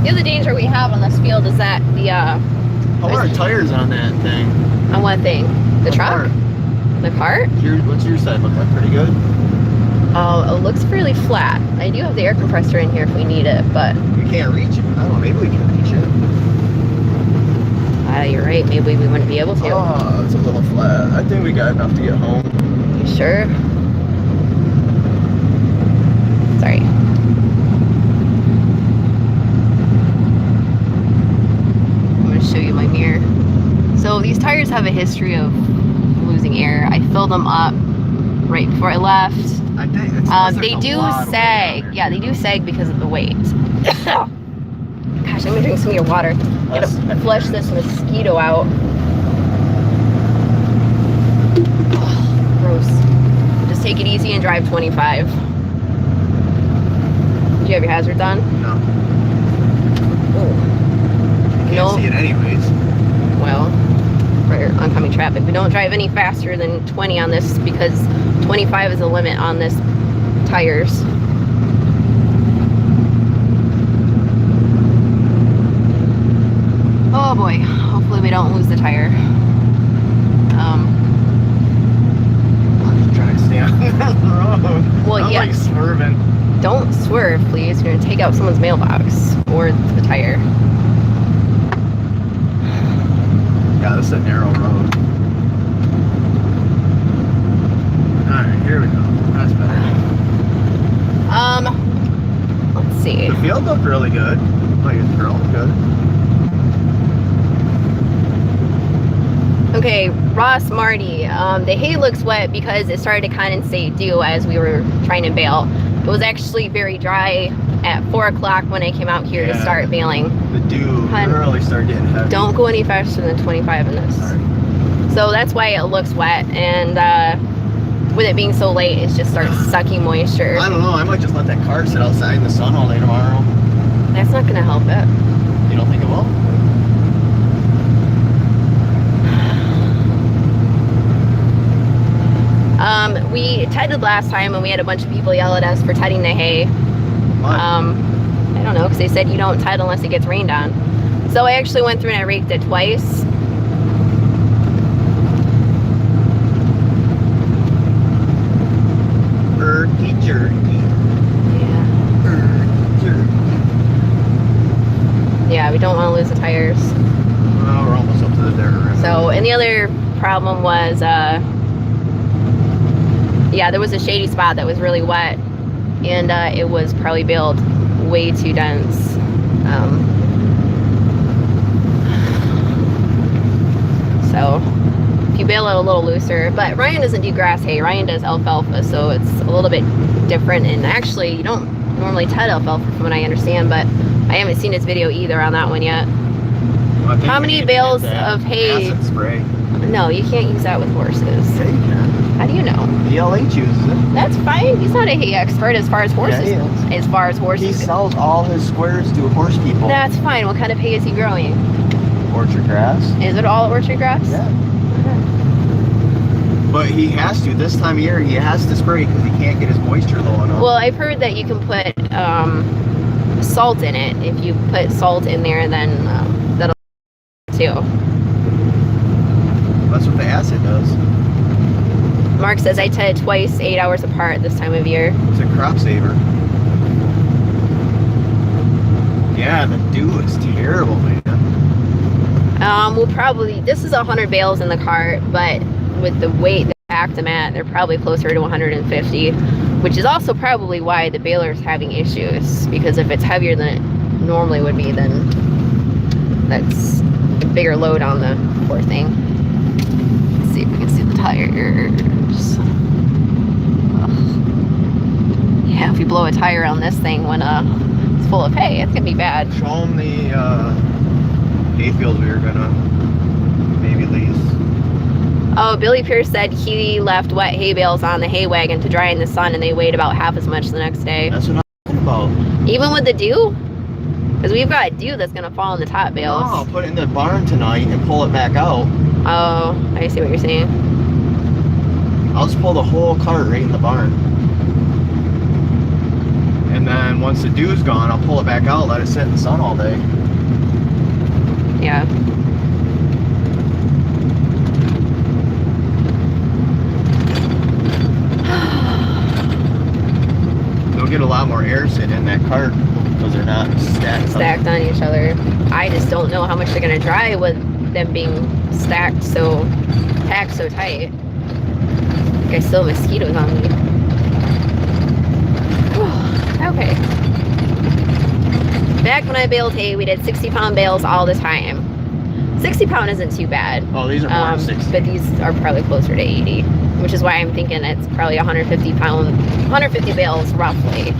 The other danger we have on this field is that the How are our tires on that thing? on what thing? The truck? Cart. The cart? What's your side look like? Pretty good? Oh, it looks fairly flat. I do have the air compressor in here if we need it, but We can't reach it. I don't know, maybe we can reach it. you're right. Maybe we wouldn't be able to. Oh, it's a little flat. I think we got enough to get home. You sure? Sorry. I'm going to show you my mirror. So these tires have a history of losing air. I filled them up right before I left. I think it's They do sag. Yeah, they do sag because of the weight. Gosh, I'm gonna drink some of your water. Gotta flush this mosquito out. Oh, gross. Just take it easy and drive 25. Did you have your hazards on? No. Oh. Can't see it anyways. Well, for oncoming traffic, we don't drive any faster than 20 on this because 25 is the limit on this tires. Oh boy, hopefully we don't lose the tire. I'm just trying to stay on the road. Well, I'm yeah. like swerving. Don't swerve, please. You're gonna take out someone's mailbox or the tire. Yeah, this is a narrow road. Alright, here we go. That's better. Let's see. The field looked really good. Like it's growing good. Okay, Ross Marty, the hay looks wet because it started to condensate dew as we were trying to bale. It was actually very dry at 4 o'clock when I came out here to start baling. The dew really started getting heavy. Don't go any faster than 25 in this. Sorry. So that's why it looks wet, and with it being so late, it just starts sucking moisture. I don't know, I might just let that car sit outside in the sun all day tomorrow. That's not gonna help it. You don't think it will? We tedded last time and we had a bunch of people yell at us for tedding the hay. Why? I don't know, because they said you don't ted unless it gets rained on. So I actually went through and I raked it twice. Jerky, jerky. Yeah. Jerky. Yeah, we don't want to lose the tires. Well, we're almost up to the dirt. So, and the other problem was, yeah, there was a shady spot that was really wet, and it was probably baled way too dense. So, if you bale it a little looser, but Ryan doesn't do grass hay, Ryan does alfalfa, so it's a little bit different, and actually, you don't normally ted alfalfa from what I understand, but I haven't seen his video either on that one yet. Well, how many bales of hay? Acid spray. No, you can't use that with horses. Yeah, you can. How do you know? DLH uses it. That's fine. He's not a hay expert as far as horses. Yeah, he is. As far as horses. He sells all his squares to horse people. That's fine. What kind of hay is he growing? Orchard grass. Is it all orchard grass? Yeah. But he has to. This time of year, he has to spray because he can't get his moisture low enough. Well, I've heard that you can put salt in it. If you put salt in there, then that'll too. That's what the acid does. Mark says I ted twice, 8 hours apart this time of year. It's a crop saver. Yeah, the dew is terrible, man. We'll probably, this is 100 bales in the cart, but with the weight that I packed them at, they're probably closer to 150, which is also probably why the baler's having issues, because if it's heavier than it normally would be, then that's a bigger load on the poor thing. Let's see if we can see the tires. Ugh. Yeah, if you blow a tire on this thing when it's full of hay, it's gonna be bad. Show them the hay fields we were gonna maybe lease. Oh, Billy Pierce said he left wet hay bales on the hay wagon to dry in the sun, and they weighed about half as much the next day. That's what I'm talking about. Even with the dew? Because we've got dew that's going to fall in the top bales. No, I'll put it in the barn tonight and pull it back out. Oh, I see what you're saying. I'll just pull the whole cart right in the barn. And then once the dew's gone, I'll pull it back out, let it sit in the sun all day. Yeah. You'll get a lot more air sitting in that cart because they're not stacked On each other. I just don't know how much they're going to dry with them being packed so tight. I still have mosquitoes on me. Okay. Back when I baled hay, we did 60-pound bales all the time. 60-pound isn't too bad. Oh, these are more than 60. But these are probably closer to 80, which is why I'm thinking it's probably 150 bales roughly.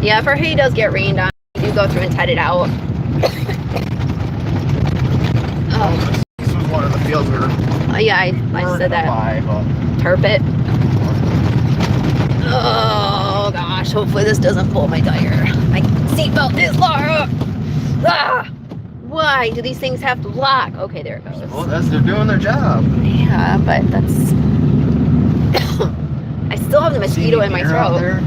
Yeah, if our hay does get rained on, we do go through and ted it out. Oh. This was one of the fields we were. Yeah, I said that. Turp it. Oh gosh, hopefully this doesn't pull my tire. My seatbelt is locked. Ah! Why do these things have to lock? Okay, there it goes. Well, they're doing their job. Yeah, but that's. I still have the mosquito in my throat.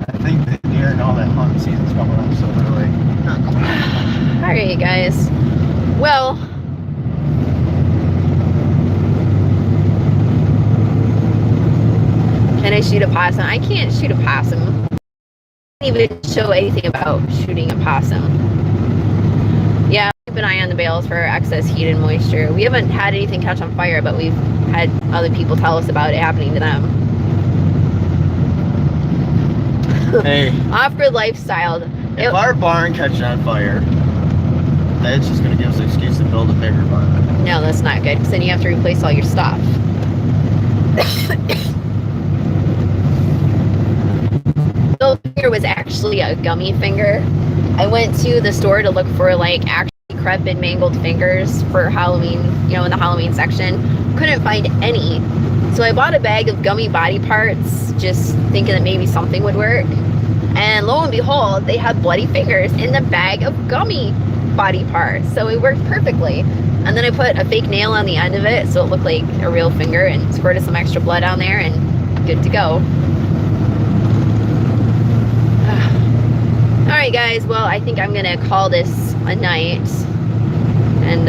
I think the deer and all that hunting season's coming up, so they're like not coming up. Alright, guys. Well. Can I shoot a possum? I can't shoot a possum. I didn't even show anything about shooting a possum. Yeah, keep an eye on the bales for excess heat and moisture. We haven't had anything catch on fire, but we've had other people tell us about it happening to them. Hey, Off-grid lifestyle. if our barn catches on fire, that's just gonna give us an excuse to build a bigger barn. No, that's not good, because then you have to replace all your stuff. The finger was actually a gummy finger. I went to the store to look for like actually decrepit, mangled fingers for Halloween, you know, in the Halloween section. Couldn't find any. So I bought a bag of gummy body parts, just thinking that maybe something would work. And lo and behold, they had bloody fingers in the bag of gummy body parts. So it worked perfectly. And then I put a fake nail on the end of it so it looked like a real finger and squirted some extra blood on there and good to go. Alright guys, well I think I'm gonna call this a night. And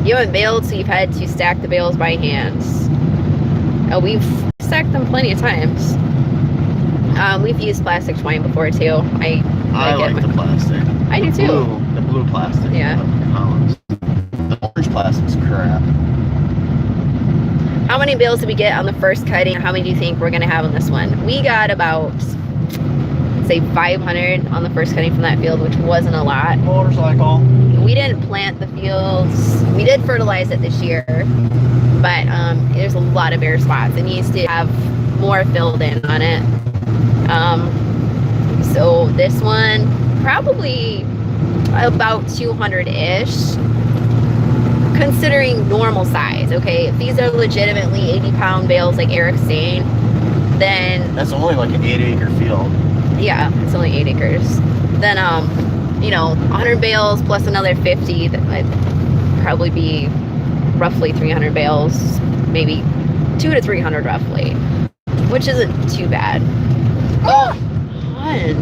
you haven't baled, so you've had to stack the bales by hand. Oh, we've stacked them plenty of times. We've used plastic twine before too. I like the plastic. I do too. The blue plastic. Yeah. The orange plastic's crap. How many bales did we get on the first cutting? How many do you think we're gonna have on this one? We got about, say 500 on the first cutting from that field, which wasn't a lot. Motorcycle. We didn't plant the fields. We did fertilize it this year, but there's a lot of bare spots. It needs to have more filled in on it. So this one, probably about 200-ish, considering normal size, okay? If these are legitimately 80-pound bales like Eric's saying, then... That's only like an 8-acre field. Yeah, it's only 8 acres. Then, you know, 100 bales plus another 50, that might probably be roughly 300 bales, maybe 200 to 300 roughly, which isn't too bad. Oh, fun.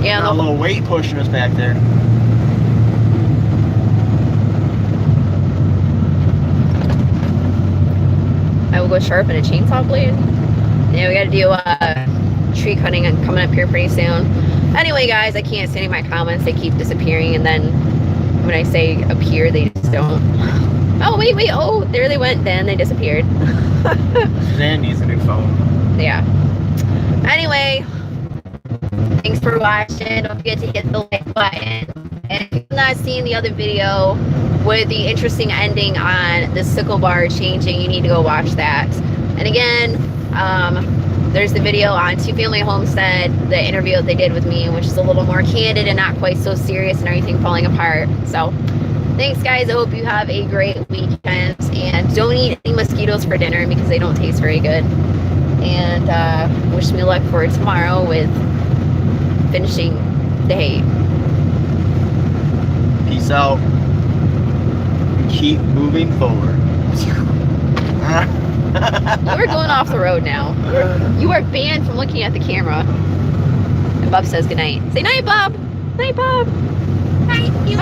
Yeah, got a little weight pushing us back there. I will go sharpen a chainsaw blade. Yeah, we gotta do tree cutting and coming up here pretty soon. Anyway, guys, I can't see any of my comments. They keep disappearing, and then when I say appear, they just don't. Oh, wait, oh, there they went. Then they disappeared. Suzanne needs a new phone. Yeah. Anyway, thanks for watching. Don't forget to hit the like button. And if you've not seen the other video with the interesting ending on the sickle bar changing, you need to go watch that. And again, there's the video on Two Family Homestead, the interview that they did with me, which is a little more candid and not quite so serious and everything falling apart. So thanks guys, I hope you have a great weekend, and don't eat any mosquitoes for dinner because they don't taste very good. And wish me luck for tomorrow with finishing the hay. Peace out. Keep moving forward. You are going off the road now. You are banned from looking at the camera. And Bub says goodnight. Say night, Bub. Night, Bub. Night, you.